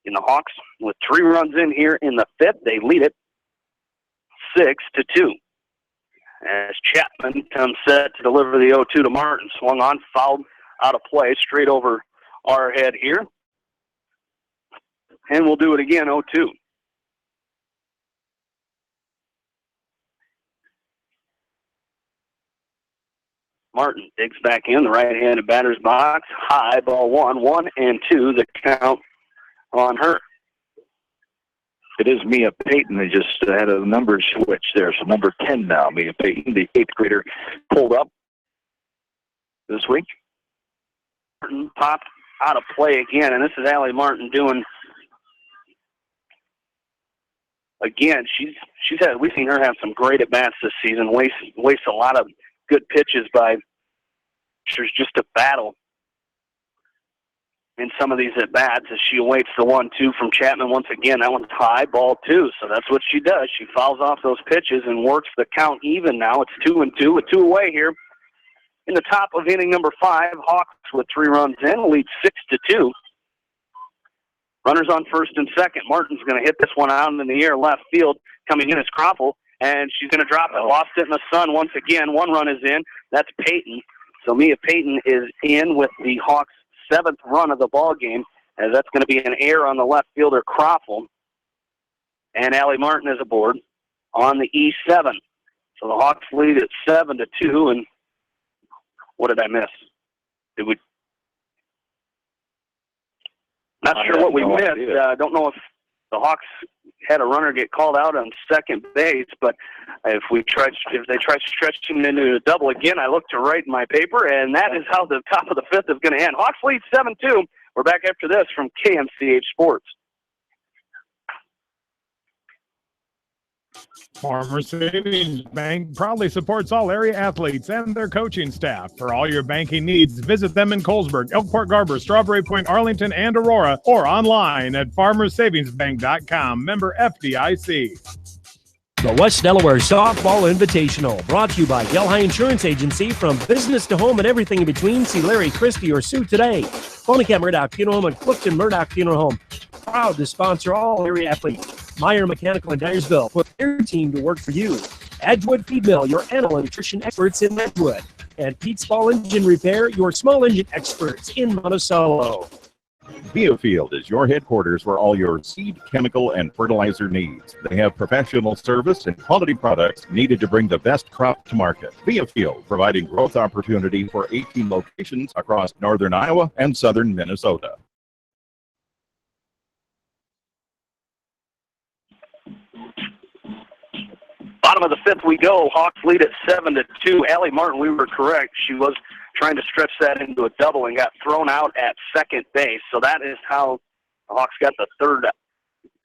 In the Hawks, with 3 runs in here in the 5th, they lead it 6-2. As Chapman comes set to deliver the 0-2 to Martin, swung on, fouled out of play, straight over our head here. And we'll do it again, 0-2. Martin digs back in the right-handed batter's box. High, ball 1, 1-2, the count on her. It is Mia Payton. They just had a number switch there. So number 10 now, Mia Payton, the 8th grader, pulled up this week. Martin popped out of play again, and this is Allie Martin doing, again, we've seen her have some great at-bats this season, waste a lot of good pitches by just a battle in some of these at-bats as she awaits the 1-2 from Chapman once again. That one's high, ball 2. So that's what she does. She fouls off those pitches and works the count even now. It's 2-2 with 2 away here. In the top of inning number 5, Hawks with 3 runs in, lead 6-2. Runners on first and second. Martin's going to hit this one out in the air left field. Coming in is Kroppel, and she's going to drop it. Lost it in the sun once again. 1 run is in. That's Payton. So Mia Payton is in with the Hawks' 7th run of the ball game, as that's going to be an error on the left fielder Kroppel. And Allie Martin is aboard on the E7. So the Hawks lead at 7-2. And what did I miss? Not sure what we missed. I don't know if the Hawks had a runner get called out on second base, but if they tried stretching into a double again, I looked to write in my paper, and that is how the top of the 5th is going to end. Hawks lead 7-2. We're back after this from KMCH Sports. Farmer Savings Bank proudly supports all area athletes and their coaching staff. For all your banking needs, visit them in Colesburg, Elkport Garber, Strawberry Point, Arlington, and Aurora, or online at farmersavingsbank.com. Member FDIC. The West Delaware Softball Invitational, brought to you by Delhi Insurance Agency. From business to home and everything in between, see Larry, Christie, or Sue today. Bonnekamp Murdoch Funeral Home and Clifton Murdoch Funeral Home. Proud to sponsor all area athletes. Meyer Mechanical in Dyersville. Put their team to work for you. Edgewood Feed Mill, your animal nutrition experts in Edgewood. And Pete's Ball Engine Repair, your small engine experts in Monticello. Biofield is your headquarters for all your seed, chemical, and fertilizer needs. They have professional service and quality products needed to bring the best crop to market. Biofield, providing growth opportunity for 18 locations across northern Iowa and southern Minnesota. Bottom of the fifth we go. Hawks lead at 7-2. Allie Martin, we were correct. She was trying to stretch that into a double and got thrown out at second base. So that is how the Hawks got the third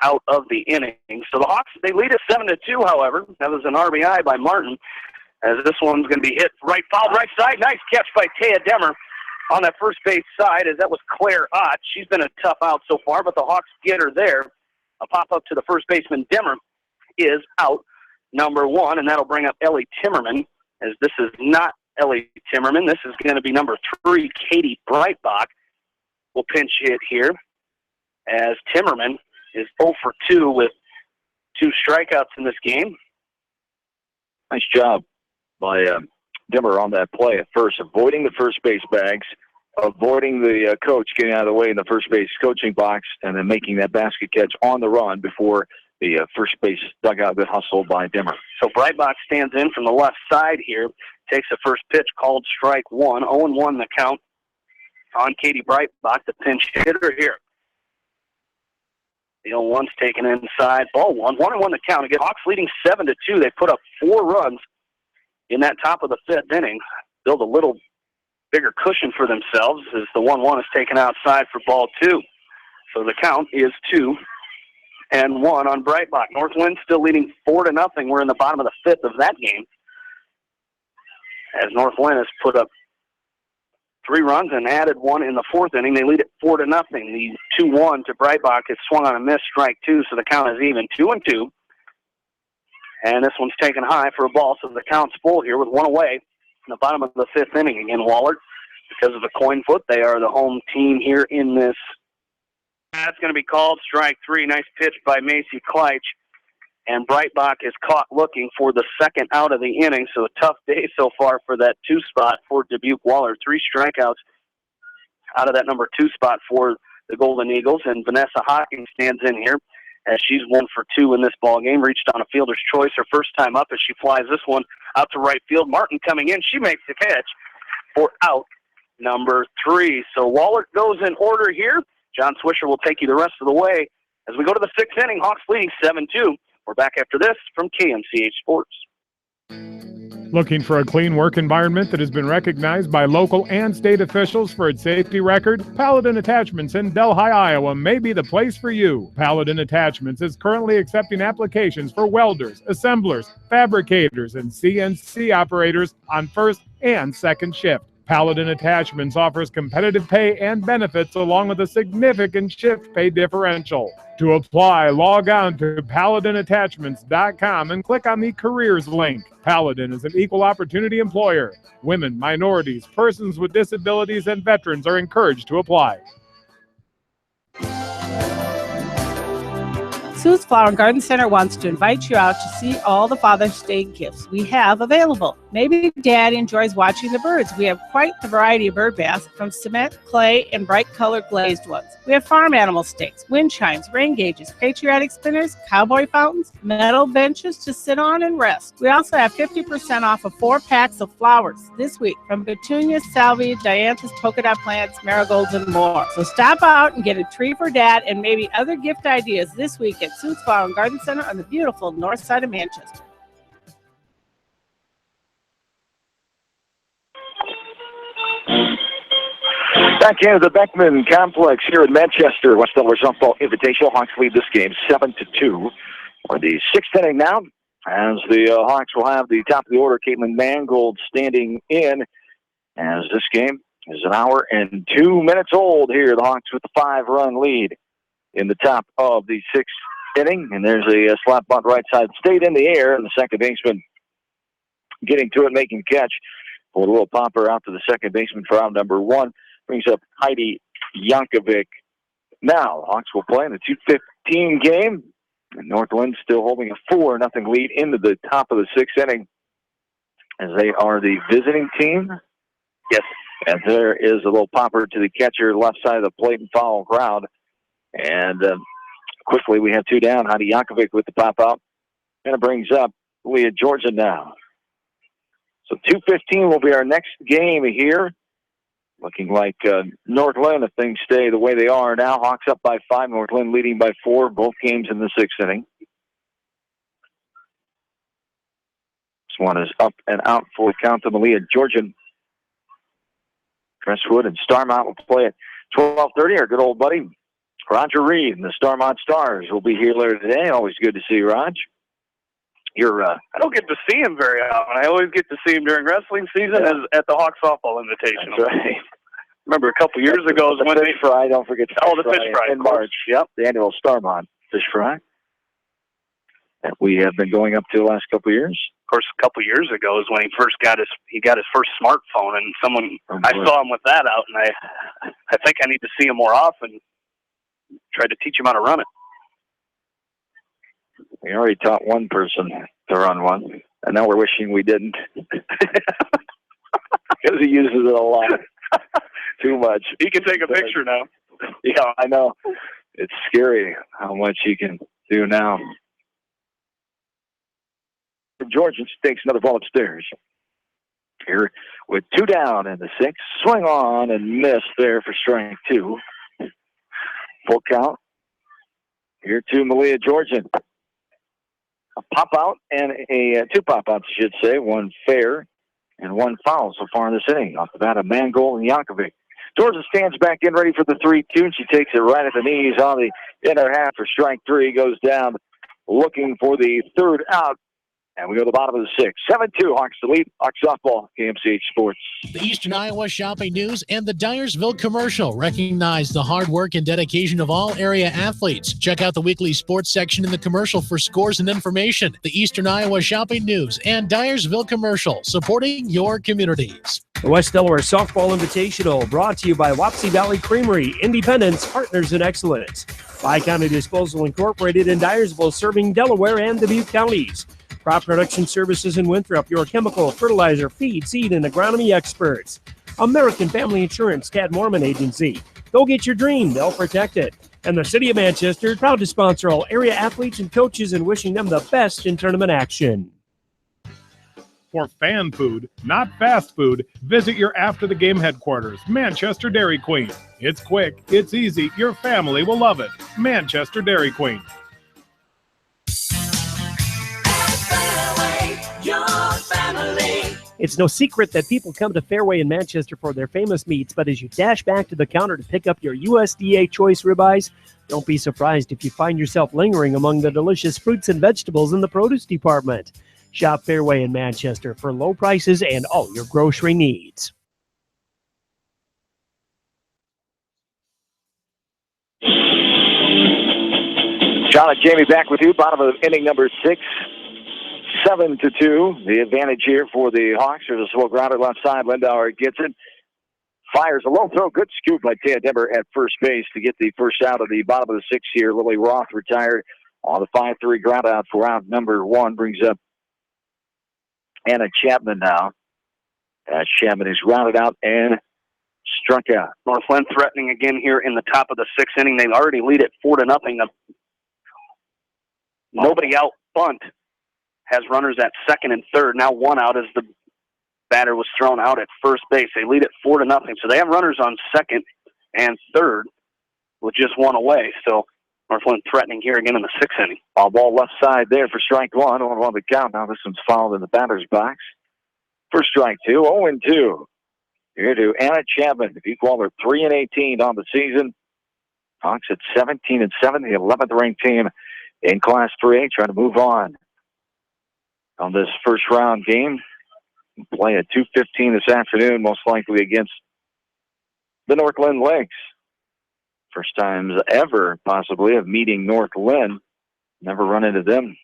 out of the inning. So the Hawks, they lead at 7-2, however. That was an RBI by Martin, as this one's going to be hit right, foul right side. Nice catch by Taya Demmer on that first base side, as that was Claire Ott. She's been a tough out so far, but the Hawks get her there. A pop-up to the first baseman. Demmer is out, number one, and that'll bring up Ellie Timmerman, as this is not Ellie Timmerman. This is going to be number 3, Katie Breitbach, will pinch hit here, as Timmerman is 0 for 2 with 2 strikeouts in this game. Nice job by Dimmer on that play at first, avoiding the first base bags, avoiding the coach getting out of the way in the first base coaching box, and then making that basket catch on the run before the first base dugout got hustled by Dimmer. So Breitbach stands in from the left side here, takes the first pitch, called strike one. 0-1 the count on Katie Breitbach, the pinch hitter here. The 0-1's taken inside, ball one. 1-1 the count. Again, Hawks leading 7-2. They put up 4 runs in that top of the fifth inning. Build a little bigger cushion for themselves as the 1-1 is taken outside for ball 2. So the count is 2-1 on Breitbach. Northwind still leading 4-0. We're in the bottom of the fifth of that game, as Northwind has put up 3 runs and added 1 in the fourth inning. They lead it 4-0. The 2-1 to Breitbach is swung on a miss, strike 2, so the count is even, 2-2. And this one's taken high for a ball, so the count's full here with 1 away in the bottom of the fifth inning. Again, Wahlert, because of the coin flip, they are the home team here in this. That's going to be called strike 3. Nice pitch by Macy Kleitch. And Breitbach is caught looking for the second out of the inning. So a tough day so far for that 2 spot for Dubuque Wahlert. 3 strikeouts out of that number 2 spot for the Golden Eagles. And Vanessa Hawkins stands in here as she's 1 for 2 in this ball game. Reached on a fielder's choice her first time up as she flies this one out to right field. Martin coming in. She makes the catch for out number 3. So Wahlert goes in order here. John Swisher will take you the rest of the way as we go to the 6th inning. Hawks leading 7-2. We're back after this from KMCH Sports. Looking for a clean work environment that has been recognized by local and state officials for its safety record? Paladin Attachments in Delhi, Iowa may be the place for you. Paladin Attachments is currently accepting applications for welders, assemblers, fabricators, and CNC operators on first and second shift. Paladin Attachments offers competitive pay and benefits along with a significant shift pay differential. To apply, log on to PaladinAttachments.com and click on the Careers link. Paladin is an equal opportunity employer. Women, minorities, persons with disabilities, and veterans are encouraged to apply. Sue's Flower and Garden Center wants to invite you out to see all the Father's Day gifts we have available. Maybe Dad enjoys watching the birds. We have quite the variety of bird baths, from cement, clay, and bright colored glazed ones. We have farm animal stakes, wind chimes, rain gauges, patriotic spinners, cowboy fountains, metal benches to sit on and rest. We also have 50% off of 4 packs of flowers this week, from petunias, salvia, dianthus, polka dot plants, marigolds, and more. So stop out and get a tree for Dad and maybe other gift ideas this week at Sue's Flower and Garden Center on the beautiful north side of Manchester. Back into the Beckman Complex here in Manchester. West Delaware Softball Invitational. Hawks lead this game 7-2. For the 6th inning now, as the Hawks will have the top of the order, Caitlin Mangold standing in, as this game is an hour and 2 minutes old here. The Hawks with the 5-run lead in the top of the 6th inning. And there's a slap bunt right side, stayed in the air, and the second baseman getting to it, making the catch. Pulled a little popper out to the second baseman for out number 1. Brings up Heidi Yankovic. Now, Hawks will play in the 2:15 game. And Northland still holding a 4-0 lead into the top of the 6th inning, as they are the visiting team. Yes. And there is a little popper to the catcher, left side of the plate and foul crowd. And quickly we have 2 down. Heidi Yankovic with the pop out. And it brings up Leah Georgian now. So 2:15 will be our next game here. Looking like Northland, if things stay the way they are now. Hawks up by 5, Northland leading by 4, both games in the 6th inning. This one is up and out for the count to Malia Georgian. Crestwood and Starmont will play at 12:30. Our good old buddy Roger Reed and the Starmont Stars will be here later today. Always good to see Raj. I don't get to see him very often. I always get to see him during wrestling season as at the Hawk Softball Invitational. That's right. Remember a couple years ago the when fish fry. Don't forget the fish fry in March. Yep, the annual Starmont fish fry that we have been going up to the last couple of years. Of course, a couple years ago is when he got his first smartphone, and I saw him with that out, and I think I need to see him more often. Try to teach him how to run it. We already taught one person to run one, and now we're wishing we didn't. Because he uses it a lot. Too much. He can take a picture now. Yeah, I know. It's scary how much he can do now. Georgian takes another ball upstairs. Here with 2 down in the 6th. Swing on and miss there for strike 2. Full count. Here to Malia Georgian. A pop out and 2 pop outs, I should say. 1 fair and 1 foul so far in this inning. Off the bat of Mangold and Yankovic. Georgia stands back in ready for the 3-2, and she takes it right at the knees on the inner half for strike 3. Goes down looking for the 3rd out. And we go to the bottom of the 6th. 7-2, Hawks to lead. Hawks softball, KMCH Sports. The Eastern Iowa Shopping News and the Dyersville Commercial recognize the hard work and dedication of all area athletes. Check out the weekly sports section in the commercial for scores and information. The Eastern Iowa Shopping News and Dyersville Commercial, supporting your communities. The West Delaware Softball Invitational, brought to you by Wapsie Valley Creamery, Independence, Partners in Excellence. By County Disposal Incorporated in Dyersville, serving Delaware and Dubuque counties. Crop Production Services in Winthrop, your chemical, fertilizer, feed, seed, and agronomy experts. American Family Insurance, Tad Mormon Agency. Go get your dream, they'll protect it. And the City of Manchester, proud to sponsor all area athletes and coaches and wishing them the best in tournament action. For fan food, not fast food, visit your after-the-game headquarters, Manchester Dairy Queen. It's quick, it's easy, your family will love it. Manchester Dairy Queen. It's no secret that people come to Fairway in Manchester for their famous meats, but as you dash back to the counter to pick up your USDA choice ribeyes, don't be surprised if you find yourself lingering among the delicious fruits and vegetables in the produce department. Shop Fairway in Manchester for low prices and all your grocery needs. John and Jamie back with you. Bottom of inning number 6. 7-2. The advantage here for the Hawks. There's a slow grounder left side. Lindauer gets it. Fires a low throw. Good scoop by Tia Demmer at first base to get the first out of the bottom of the 6th here. Lily Roth retired on the 5-3 ground out for round number 1. Brings up Anna Chapman now. Chapman is rounded out and struck out. Northland threatening again here in the top of the 6th inning. They already lead it 4-0. Nobody out bunt has runners at 2nd and 3rd. Now 1 out as the batter was thrown out at first base. They lead it 4-0. So they have runners on 2nd and 3rd with just 1 away. So Northland threatening here again in the 6th inning. All ball left side there for strike 1. 1-1 the count. Now this one's fouled in the batter's box. For strike 2, 0-2. Here to Anna Chapman. The Equaler 3-18 on the season. Hawks at 17-7, the 11th ranked team in Class 3A, trying to move on on this first round game. Play at 2:15 this afternoon, most likely against the North Lynn Lakes. First times ever, possibly, of meeting North Lynn. Never run into them.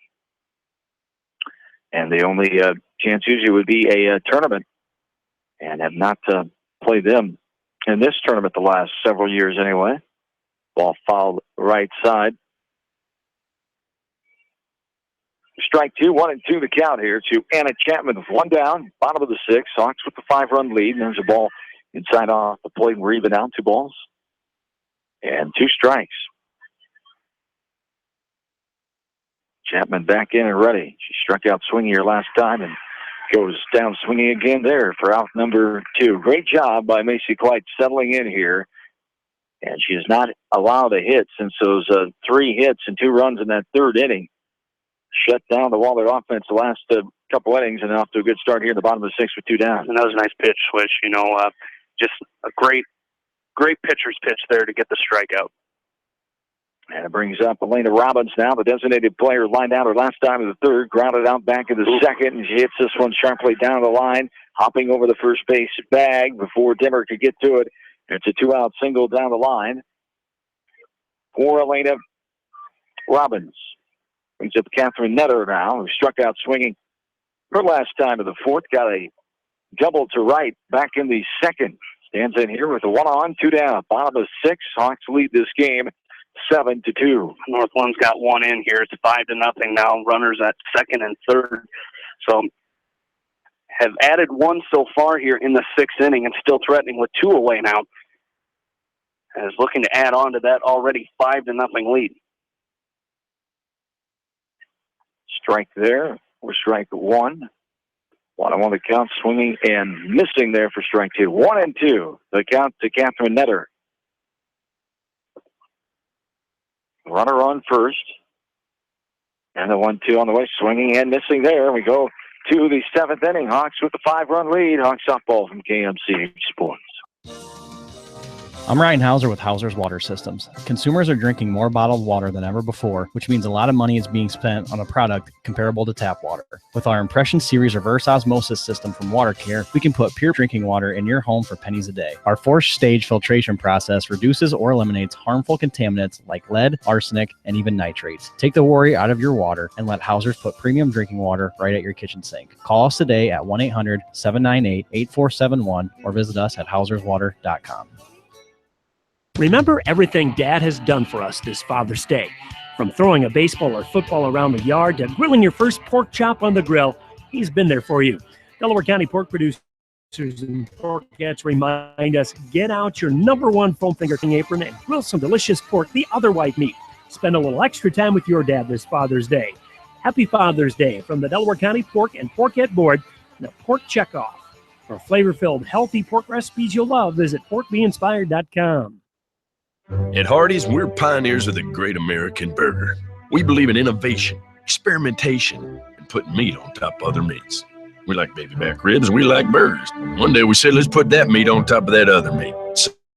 And the only chance usually would be a tournament, and have not played them in this tournament the last several years anyway. Ball fouled right side. Strike two, 1-2 the count here to Anna Chapman with one down, bottom of the sixth. Hawks with the 5-run lead. And there's a ball inside off the plate. We're even down 2 balls and 2 strikes. Chapman back in and ready. She struck out swinging her last time and goes down swinging again there for out number 2. Great job by Macy Clyde settling in here. And she has not allowed a hit since those 3 hits and 2 runs in that third inning. Shut down the Wahlert offense the last couple innings, and off to a good start here in the bottom of the 6th with 2 down. And that was a nice pitch, Swish. Just a great pitcher's pitch there to get the strikeout. And it brings up Elena Robbins now, the designated player, lined out her last time in the third, grounded out back in the second, and she hits this one sharply down the line, hopping over the first base bag before Dimmer could get to it. It's a 2-out single down the line for Elena Robbins. Brings up Catherine Netter now, who struck out swinging her last time in the fourth. Got a double to right back in the second. Stands in here with a 1-on, 2 down. Bottom of 6. Hawks lead this game 7-2. North Lynn's got 1 in here. It's 5-0 now. Runners at second and third. So have added 1 so far here in the 6th inning and still threatening with 2 away now. And is looking to add on to that already 5-0 lead. Strike there for strike 1. 1-on-1 the count, swinging and missing there for strike 2. 1-2 the count to Catherine Netter. Runner on first. And the 1-2 on the way, swinging and missing there. We go to the 7th inning. Hawks with the 5-run lead. Hawks softball from KMC Sports. I'm Ryan Hauser with Hauser's Water Systems. Consumers are drinking more bottled water than ever before, which means a lot of money is being spent on a product comparable to tap water. With our Impression Series reverse osmosis system from WaterCare, we can put pure drinking water in your home for pennies a day. Our 4-stage filtration process reduces or eliminates harmful contaminants like lead, arsenic, and even nitrates. Take the worry out of your water and let Hauser's put premium drinking water right at your kitchen sink. Call us today at 1-800-798-8471 or visit us at hauserswater.com. Remember everything Dad has done for us this Father's Day. From throwing a baseball or football around the yard to grilling your first pork chop on the grill, he's been there for you. Delaware County pork producers and porkettes remind us, get out your #1 foam finger apron and grill some delicious pork the other white meat. Spend a little extra time with your dad this Father's Day. Happy Father's Day from the Delaware County Pork and Porkette Board and the Pork Checkoff. For flavor-filled, healthy pork recipes you'll love, visit porkbeinspired.com. At Hardee's, we're pioneers of the great American burger. We believe in innovation, experimentation, and putting meat on top of other meats. We like baby back ribs, and we like burgers. One day we said, let's put that meat on top of that other meat.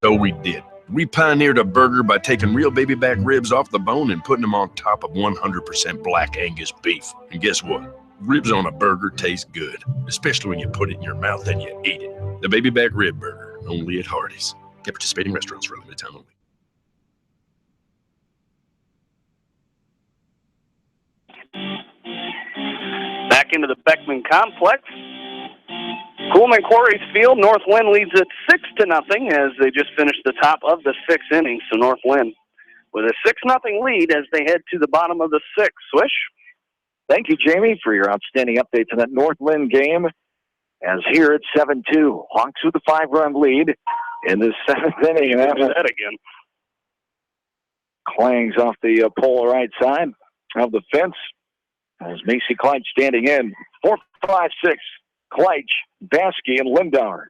So we did. We pioneered a burger by taking real baby back ribs off the bone and putting them on top of 100% black Angus beef. And guess what? Ribs on a burger taste good, especially when you put it in your mouth and you eat it. The baby back rib burger, only at Hardee's. At participating restaurants for a limited time only. Back into the Beckman Complex. Coolman Quarries Field. North Lynn leads it 6-0 as they just finished the top of the 6th inning. So North Lynn with a 6-0 lead as they head to the bottom of the 6th. Swish. Thank you, Jamie, for your outstanding updates on that North Lynn game. As here it's 7-2. Hawks with a 5-run lead in the 7th inning. And after that again. Clangs off the pole right side of the fence. As Macy Clyde standing in. 4, 5, 6. Clyde, Baskey, and Lindauer.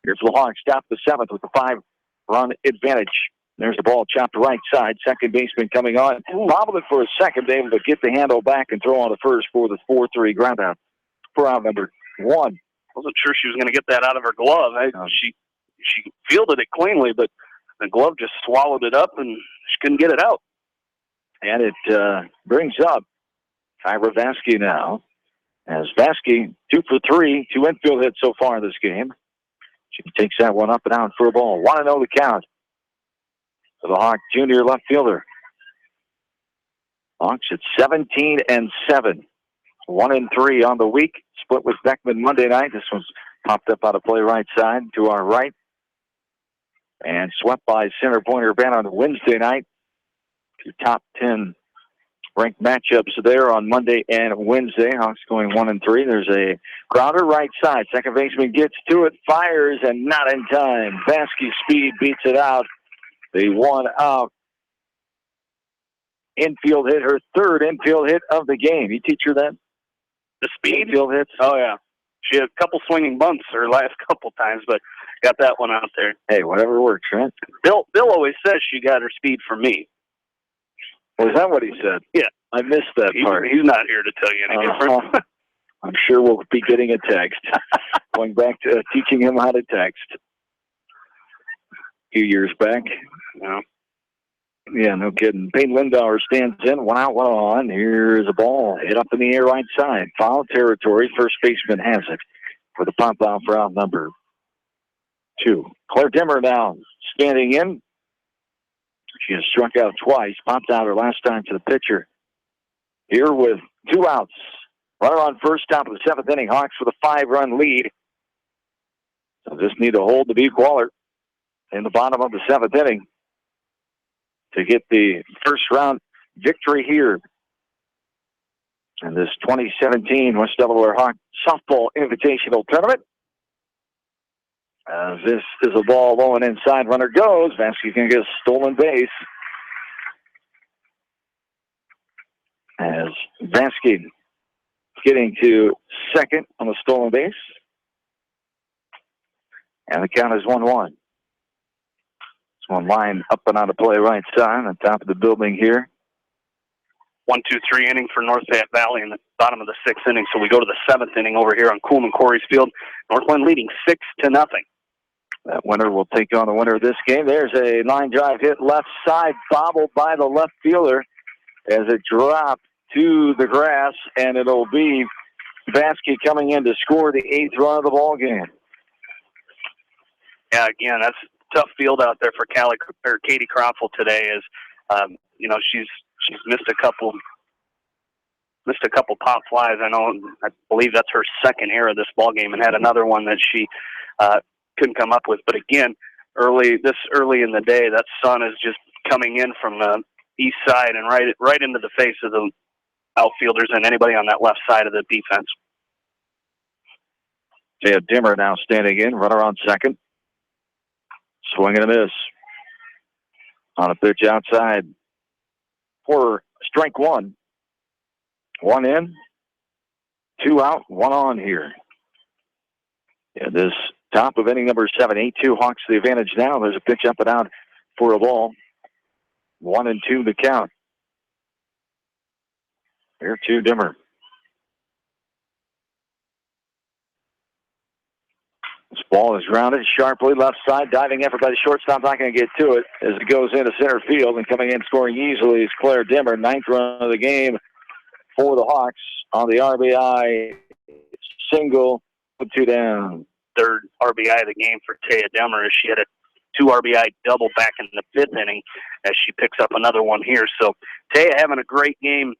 Here's the Hawks. Stop the 7th with the 5-run advantage. There's the ball chopped right side. Second baseman coming on. Bobbled it for a second, able to get the handle back and throw on the first for the 4-3 ground out for out number 1. Wasn't sure she was going to get that out of her glove. She fielded it cleanly, but the glove just swallowed it up and she couldn't get it out. And it brings up Kyra Vasky now As Vasky, 2 for 3, 2 infield hits so far in this game. She takes that one up and out for a ball. 1-0 the count for the Hawk junior left fielder. Hawks at 17-7. 1-3 on the week. Split with Beckman Monday night. This one's popped up out of play right side to our right. And swept by center pointer Ben on Wednesday night. 2 top 10 ranked matchups there on Monday and Wednesday. Hawks going 1-3. There's a grounder right side. Second baseman gets to it, fires, and not in time. Vasky's speed beats it out. The 1 out. Infield hit, her third infield hit of the game. You teach her that? The speed? Infield hits? Oh, yeah. She had a couple swinging bunts her last couple times, but got that one out there. Hey, whatever works, right? Bill always says she got her speed from me. Was that what he said? Yeah. I missed that part. He's not here to tell you any different. I'm sure we'll be getting a text. Going back to teaching him how to text. A few years back. No. Yeah, no kidding. Peyton Lindauer stands in, 1 out, 1 on. Here's a ball hit up in the air right side. Foul territory. First baseman has it for the pop out for out number 2. Claire Dimmer now standing in. She has struck out twice. Popped out her last time to the pitcher. Here with 2 outs. Runner on first, top of the 7th inning. Hawks with a 5-run lead. So just need to hold the Dubuque Wahlert in the bottom of the 7th inning to get the first round victory here in this 2017 West Delaware Hawk Softball Invitational Tournament. As this is a ball low and inside, runner goes. Vasky's going to get a stolen base. As Vasky getting to second on the stolen base. And the count is 1-1. One line up and out of play right side on top of the building here. 1-2-3 inning for North Fayette Valley in the bottom of the 6th inning. So we go to the 7th inning over here on Coolman Corey's Field. Northland leading 6-0. That winner will take on the winner of this game. There's a line drive hit left side, bobbled by the left fielder as it dropped to the grass, and it'll be Vasky coming in to score the 8th run of the ball game. Yeah, again, that's tough field out there for Katie Croffel today. Is she's missed a couple pop flies. I believe that's her second error this ball game, and had another one that she couldn't come up with. But again, early in the day, that sun is just coming in from the east side and right into the face of the outfielders and anybody on that left side of the defense. Thea Dimmer now standing in, runner on second. Swing and a miss on a pitch outside for strike 1. 1 in, 2 out, 1 on here. Yeah, this top of inning number 7, 8-2 Hawks the advantage now. There's a pitch up and out for a ball. 1-2 the count. Here to Dimmer. This ball is grounded sharply left side. Diving effort by the shortstop. Not going to get to it as it goes into center field. And coming in scoring easily is Claire Dimmer. 9th run of the game for the Hawks on the RBI single. Put 2 down. 3rd RBI of the game for Taya Demmer as she had a 2 RBI double back in the 5th inning as she picks up another one here. So Taya having a great game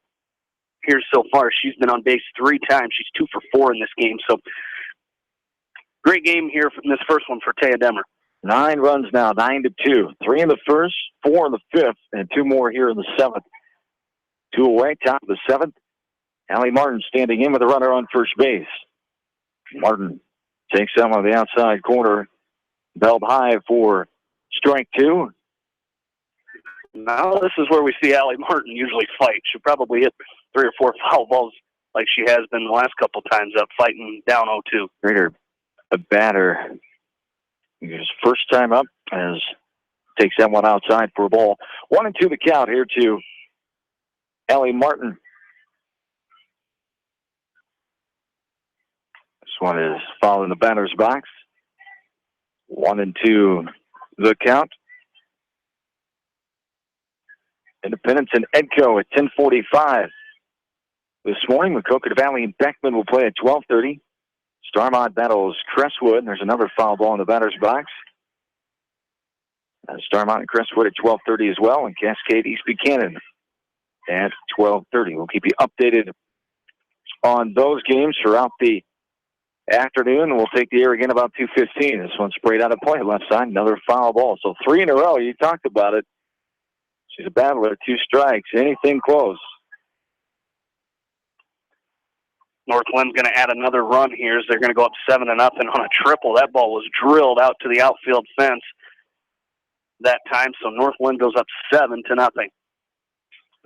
here so far. She's been on base 3 times. She's 2 for 4 in this game. So great game here from this first one for Taya Demmer. 9 runs now, 9-2. 3 in the first, 4 in the 5th, and 2 more here in the 7th. 2 away, top of the 7th. Allie Martin standing in with a runner on first base. Martin takes that one on the outside corner. Belled high for strike 2. Now this is where we see Allie Martin usually fight. She'll probably hit 3 or 4 foul balls like she has been the last couple times up, fighting down 0-2. Greater a batter. His first time up as takes that one outside for a ball. 1-2 the count here to Allie Martin. This one is fouled in the batter's box. 1-2 the count. Independence and Edco at 10:45. this morning. Maquoketa Valley and Beckman will play at 12:30. Starmont battles Crestwood, and there's another foul ball in the batter's box. Starmont and Crestwood at 12:30 as well, and Cascade East Buchanan at 12:30. We'll keep you updated on those games throughout the afternoon. We'll take the air again about 2:15. This one sprayed out of play left side, another foul ball. So 3 in a row. You talked about it. She's a battler, 2 strikes, anything close. Northland's going to add another run here as they're going to go up 7-0 on a triple. That ball was drilled out to the outfield fence that time, so Northland goes up 7-0.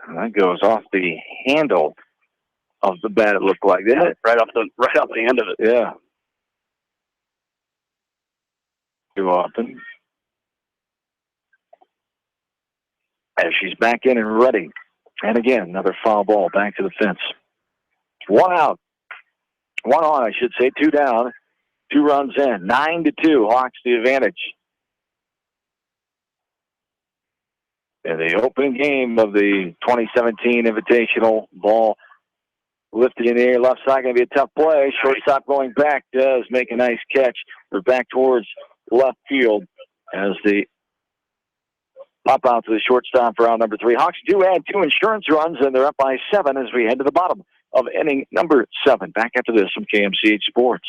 That goes off the handle of the bat, it looked like that. Right off the end of it. Yeah. Too often. As she's back in and ready. And again, another foul ball back to the fence. 1 out. 1 on, I should say. 2 down. 2 runs in. 9-2. Hawks the advantage. In the opening game of the 2017 Invitational, ball lifted in the air, left side, going to be a tough play. Shortstop going back does make a nice catch. They're back towards left field as the pop out to the shortstop for out number 3. Hawks do add 2 insurance runs, and they're up by 7 as we head to the bottom of inning number 7. Back after this from KMCH Sports.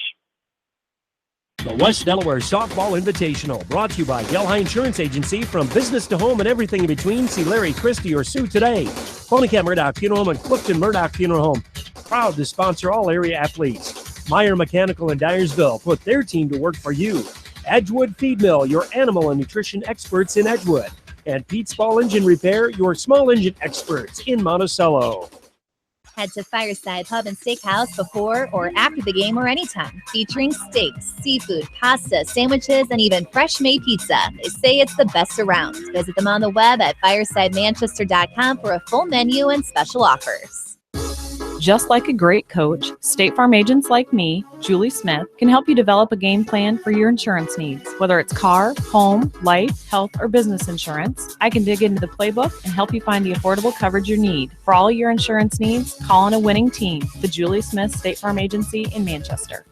The West Delaware Softball Invitational, brought to you by Delhi Insurance Agency. From business to home and everything in between, see Larry, Christie, or Sue today. Ponycat Murdoch Funeral Home and Clifton Murdoch Funeral Home, proud to sponsor all area athletes. Meyer Mechanical in Dyersville, put their team to work for you. Edgewood Feed Mill, your animal and nutrition experts in Edgewood. And Pete's Ball Engine Repair, your small engine experts in Monticello. Head to Fireside Pub and Steakhouse before or after the game or anytime, featuring steaks, seafood, pasta, sandwiches, and even fresh-made pizza. They say it's the best around. Visit them on the web at firesidemanchester.com for a full menu and special offers. Just like a great coach, State Farm agents like me, Julie Smith, can help you develop a game plan for your insurance needs. Whether it's car, home, life, health, or business insurance, I can dig into the playbook and help you find the affordable coverage you need. For all your insurance needs, call on a winning team. The Julie Smith State Farm Agency in Manchester.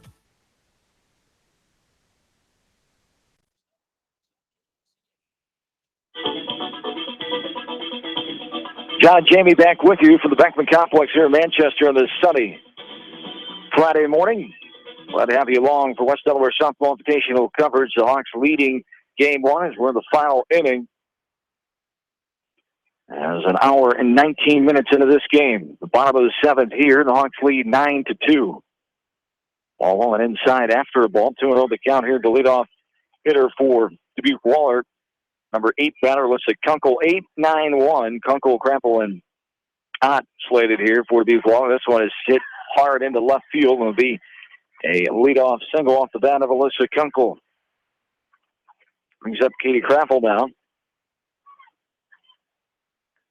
John Jamie back with you from the Beckman Complex here in Manchester on this sunny Friday morning. Glad to have you along for West Delaware Softball Invitational coverage. The Hawks leading Game 1 as we're in the final inning. As an hour and 19 minutes into this game. The bottom of the 7th here. The Hawks lead 9-2. Ball on inside after a ball. 2-0 the count here to lead off hitter for Dubuque Wahlert. Number 8 batter looks at Kunkel, 8-9-1. Kunkel, Krampel, and Ott slated here for Dubuque Wahlert. This one is hit hard into left field and will be a leadoff single off the bat of Alyssa Kunkel. Brings up Katie Krampel now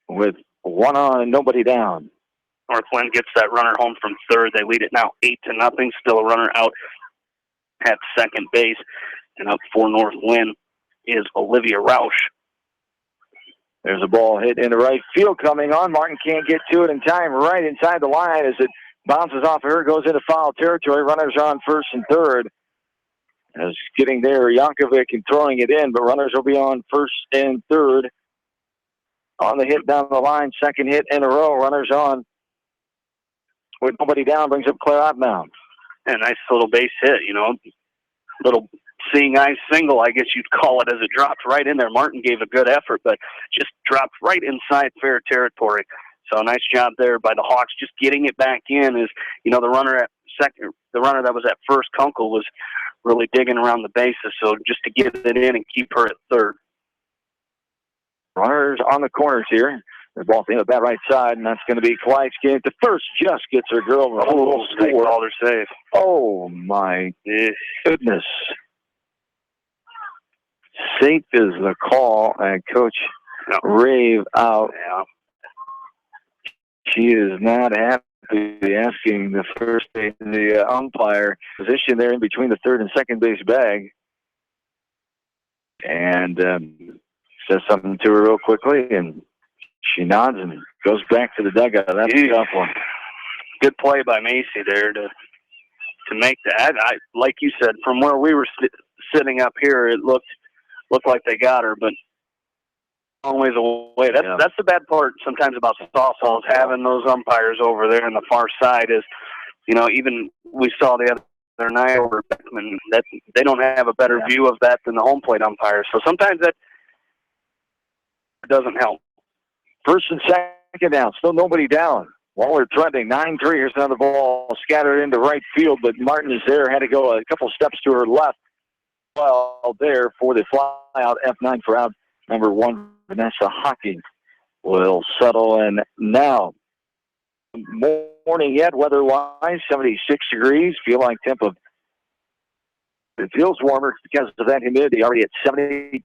with 1 on and nobody down. Northland gets that runner home from third. They lead it now 8-0. Still a runner out at second base. And up for Northland is Olivia Roush. There's a ball hit into right field coming on. Martin can't get to it in time. Right inside the line as it bounces off of her, goes into foul territory. Runners on first and third. As getting there, Yankovic and throwing it in, but runners will be on first and third. On the hit down the line, second hit in a row. Runners on with nobody down, brings up Claire Ott now. A nice little base hit, little seeing eye single, I guess you'd call it, as it dropped right in there. Martin gave a good effort, but just dropped right inside fair territory. So nice job there by the Hawks, just getting it back in. Is the runner at second, the runner that was at first, Kunkel, was really digging around the bases. So just to get it in and keep her at third. Runners on the corners here. The ball in the bat right side, and that's going to be Kleitz getting to first. Just gets her girl a little They score. called her safe. Oh my goodness. Safe is the call, and Coach Rave out. Yeah. She is not happy asking the first base, the umpire position there in between the third and second base bag. And says something to her real quickly, and she nods and goes back to the dugout. That's a tough one. Good play by Macy there to make that. I like you said, from where we were sitting up here, it looked like they got her, but long ways away. That's the bad part sometimes about softball, is having those umpires over there on the far side. Is, even we saw the other night over Beckman, that they don't have a better view of that than the home plate umpires. So sometimes that doesn't help. First and second down, still nobody down. Wahlert threatening, 9-3. Here's another ball scattered into right field, but Martin is there, had to go a couple steps to her left. Well, there for the fly out, F9 for out number 1, Vanessa Hocking will settle in now. Morning yet, weather-wise, 76 degrees. Feel like temp of it feels warmer because of that humidity, already at 72%.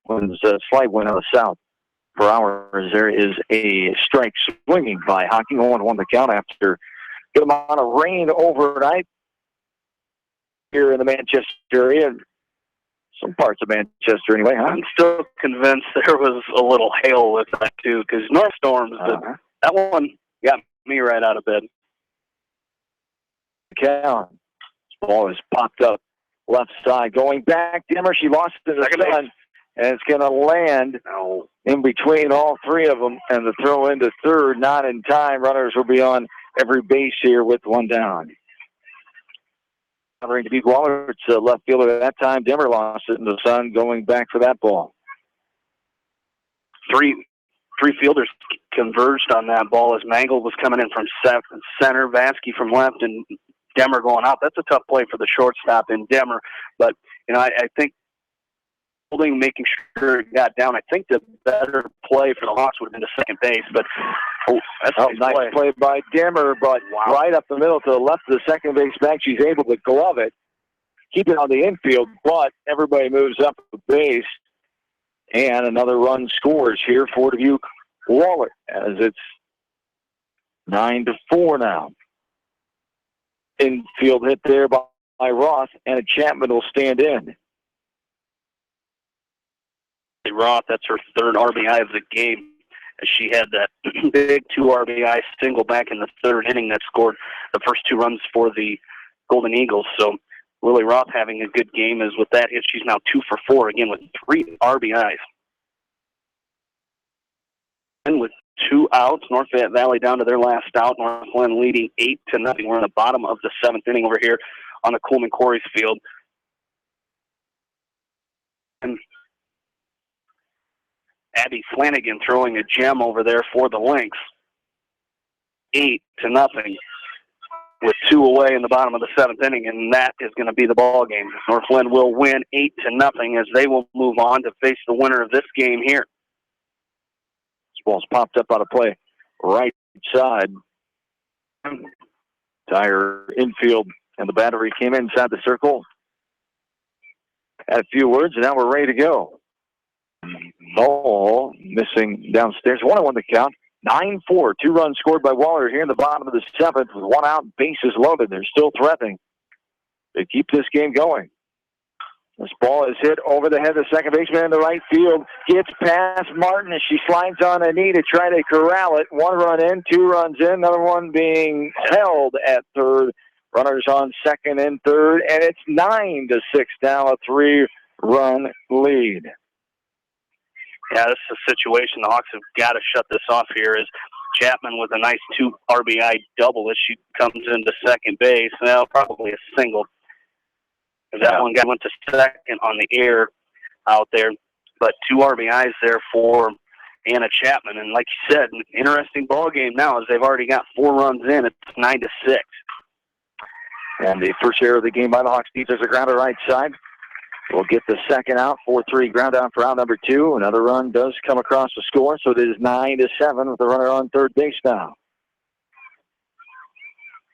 Winds slight wind out of the south. For hours, there is a strike swinging by Hocking. 0-1 the count after a good amount of rain overnight here in the Manchester area. Some parts of Manchester, anyway. I'm still convinced there was a little hail with that, too, because North Storms, that one got me right out of bed. Count. This ball is popped up left side. Going back, Dimmer, she lost it in the sun, and it's going to land in between all three of them, and the throw into third, not in time. Runners will be on every base here with one down. Covering to beat Wallert's left fielder at that time. Dimmer lost it in the sun, going back for that ball. Three fielders converged on that ball as Mangle was coming in from center, Vasky from left, and Demmer going out. That's a tough play for the shortstop in Demmer. But, I think holding, making sure it got down. I think the better play for the Hawks would have been to second base. But that's a nice play by Demmer, but right up the middle to the left of the second base back. She's able to glove it, keep it on the infield, but everybody moves up the base. And another run scores here for Dubuque Wahlert as it's 9-4 now. Infield hit there by Roth, and a Chapman will stand in. Roth, that's her third RBI of the game, as she had that big 2 RBI single back in the third inning that scored the first 2 runs for the Golden Eagles. So Lily Roth having a good game, as with that hit, she's now 2 for 4, again with 3 RBIs. And with 2 outs, North Fayette Valley down to their last out. Northland leading 8-0. We're in the bottom of the 7th inning over here on the Coleman Quarries field. And Abby Flanagan throwing a gem over there for the Lynx. 8-0 with 2 away in the bottom of the 7th inning, and that is going to be the ball game. Northland will win 8-0 as they will move on to face the winner of this game here. This ball's popped up out of play right side. Tire infield, and the battery came inside the circle. Had a few words, and now we're ready to go. Ball missing downstairs. 1-1 the count. 9-4. 2 runs scored by Wahlert here in the bottom of the 7th with 1 out, bases loaded. They're still threatening to keep this game going. This ball is hit over the head of the second baseman in the right field. Gets past Martin as she slides on a knee to try to corral it. 1 run in, 2 runs in, another one being held at third. Runners on second and third, and it's 9-6 now, a 3-run lead. Yeah, this is a situation the Hawks have got to shut this off here, as Chapman with a nice 2 RBI double as she comes into second base. Well, probably a single. That one guy went to second on the air out there. But 2 RBIs there for Anna Chapman. And like you said, an interesting ball game now as they've already got 4 runs in. It's 9-6. And the first error of the game by the Hawks defense, a grounder right side. We'll get the second out, 4-3 ground out for out number 2. Another run does come across the score, so it is 9-7 with the runner on third base now.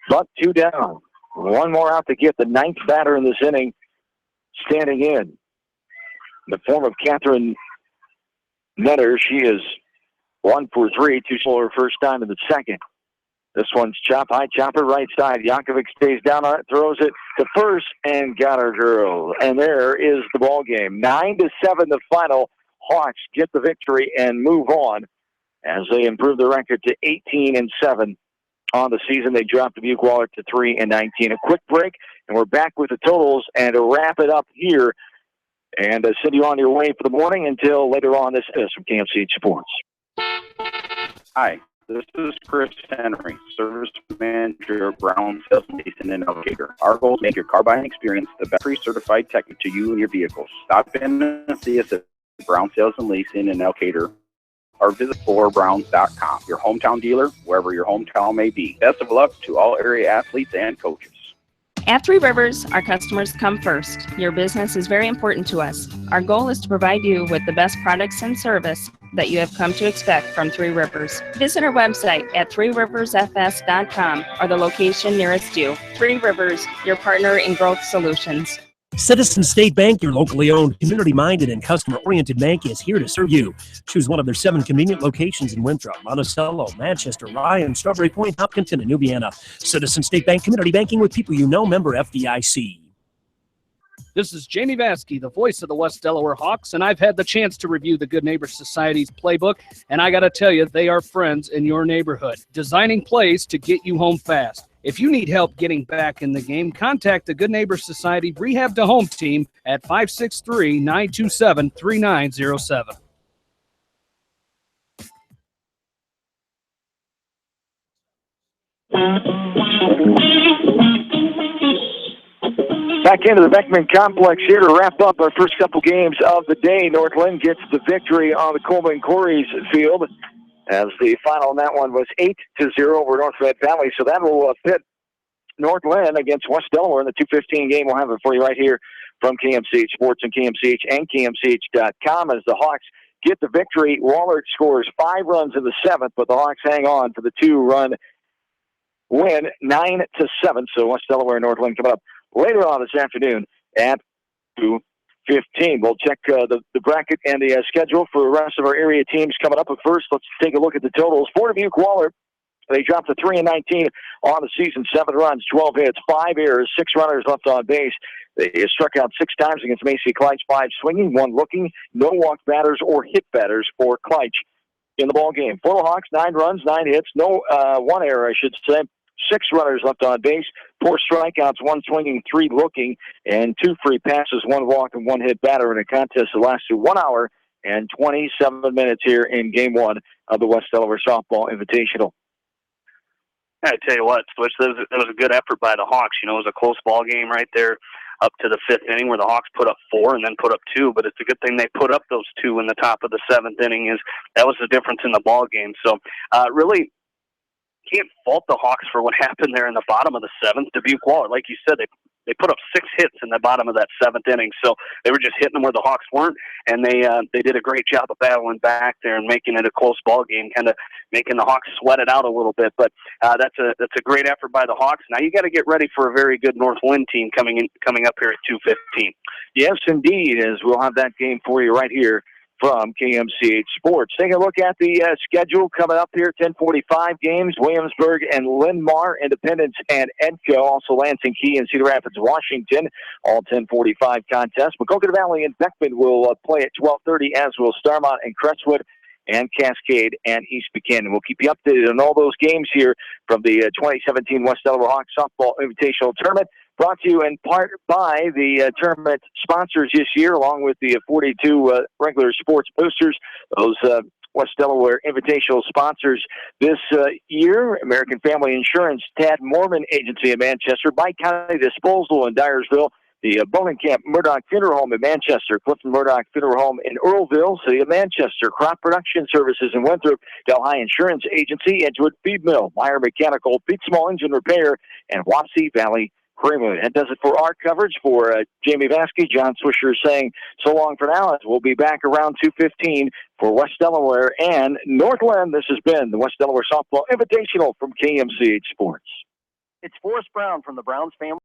But 2 down. 1 more out to get the 9th batter in this inning standing in the form of Catherine Netter. She is 1 for 3, 2 for her first time in the second. This one's high chopper right side. Yankovic stays down on it, throws it to first, and got her girl. And there is the ball game. 9-7 the final. Hawks get the victory and move on as they improve the record to 18-7 on the season. They dropped Dubuque Wahlert to 3-19. A quick break, and we're back with the totals and to wrap it up here and send you on your way for the morning until later on. This is from KMCH Sports. Hi, this is Chris Henry, Service Manager at Brown Sales and Leasing in Elkader. Our goal is to make your car buying experience the best pre-certified technique to you and your vehicles. Stop in and see us at Brown Sales and Leasing in Elkader or visit FloorBrowns.com, your hometown dealer, wherever your hometown may be. Best of luck to all area athletes and coaches. At Three Rivers, our customers come first. Your business is very important to us. Our goal is to provide you with the best products and service that you have come to expect from Three Rivers. Visit our website at threeriversfs.com or the location nearest you. Three Rivers, your partner in growth solutions. Citizen State Bank, your locally owned, community-minded, and customer-oriented bank, is here to serve you. Choose one of their 7 convenient locations in Winthrop, Monticello, Manchester, Ryan, Strawberry Point, Hopkinton, and Nubiana. Citizen State Bank, community banking with people you know, member FDIC. This is Jamie Vaskey, the voice of the West Delaware Hawks, and I've had the chance to review the Good Neighbor Society's playbook, and I got to tell you, they are friends in your neighborhood, designing plays to get you home fast. If you need help getting back in the game, contact the Good Neighbor Society Rehab to Home team at 563-927-3907. Back into the Beckman Complex here to wrap up our first couple games of the day. Northland gets the victory on the Coleman Quarries field, as the final on that one was 8-0 over North Red Valley. So that will pit Northland against West Delaware in the 2:15 game. We'll have it for you right here from KMCH Sports and KMCH and KMCH.com as the Hawks get the victory. Wahlert scores 5 runs in the 7th, but the Hawks hang on for the 2-run win, 9-7. So West Delaware and Northland coming up later on this afternoon at 2:15. We'll check the bracket and the schedule for the rest of our area teams coming up. But first, let's take a look at the totals. For Dubuque Wahlert, they dropped to 3-19 on the season. 7 runs, 12 hits, 5 errors, 6 runners left on base. They struck out 6 times against Macy Kleitsch, 5 swinging, 1 looking, no walked batters or hit batters for Kleitsch in the ball game. For the Hawks, 9 runs, 9 hits, 1 error, I should say. 6 runners left on base, 4 strikeouts, 1 swinging, 3 looking, and 2 free passes, 1 walk and 1 hit batter in a contest that lasted 1 hour and 27 minutes here in Game 1 of the West Delaware Softball Invitational. I tell you what, Switch, that was a good effort by the Hawks. You know, it was a close ball game right there up to the 5th inning where the Hawks put up 4 and then put up 2, but it's a good thing they put up those 2 in the top of the 7th inning. That was the difference in the ball game. So really can't fault the Hawks for what happened there in the bottom of the 7th. Dubuque Wahlert, like you said, they put up 6 hits in the bottom of that 7th inning, so they were just hitting them where the Hawks weren't, and they did a great job of battling back there and making it a close ball game, kind of making the Hawks sweat it out a little bit. But that's a great effort by the Hawks. Now you got to get ready for a very good Northland team coming up here at 2:15. Yes, indeed, as we'll have that game for you right here from KMCH Sports. Take a look at the schedule coming up here. 10:45 games. Williamsburg and Linn-Mar, Independence and Edco. Also Lansing Key and Cedar Rapids, Washington. All 10:45 contests. Maquoketa Valley and Beckman will play at 12:30, as will Starmont and Crestwood and Cascade and East Buchanan. We'll keep you updated on all those games here from the 2017 West Delaware Hawks Softball Invitational Tournament. Brought to you in part by the tournament sponsors this year, along with the 42 regular sports boosters. Those West Delaware Invitational sponsors this year: American Family Insurance, Tad Mormon Agency in Manchester, Pike County Disposal in Dyersville, the Bolinkamp Murdoch Funeral Home in Manchester, Clifton Murdoch Funeral Home in Earlville, City of Manchester, Crop Production Services in Winthrop, Delhi Insurance Agency, Edgewood Feed Mill, Meyer Mechanical, Pete Small Engine Repair, and Wapsie Valley Creamery. That does it for our coverage. For Jamie Vaskey, John Swisher saying so long for now. We'll be back around 2:15 for West Delaware and Northland. This has been the West Delaware Softball Invitational from KMCH Sports. It's Forrest Brown from the Browns family.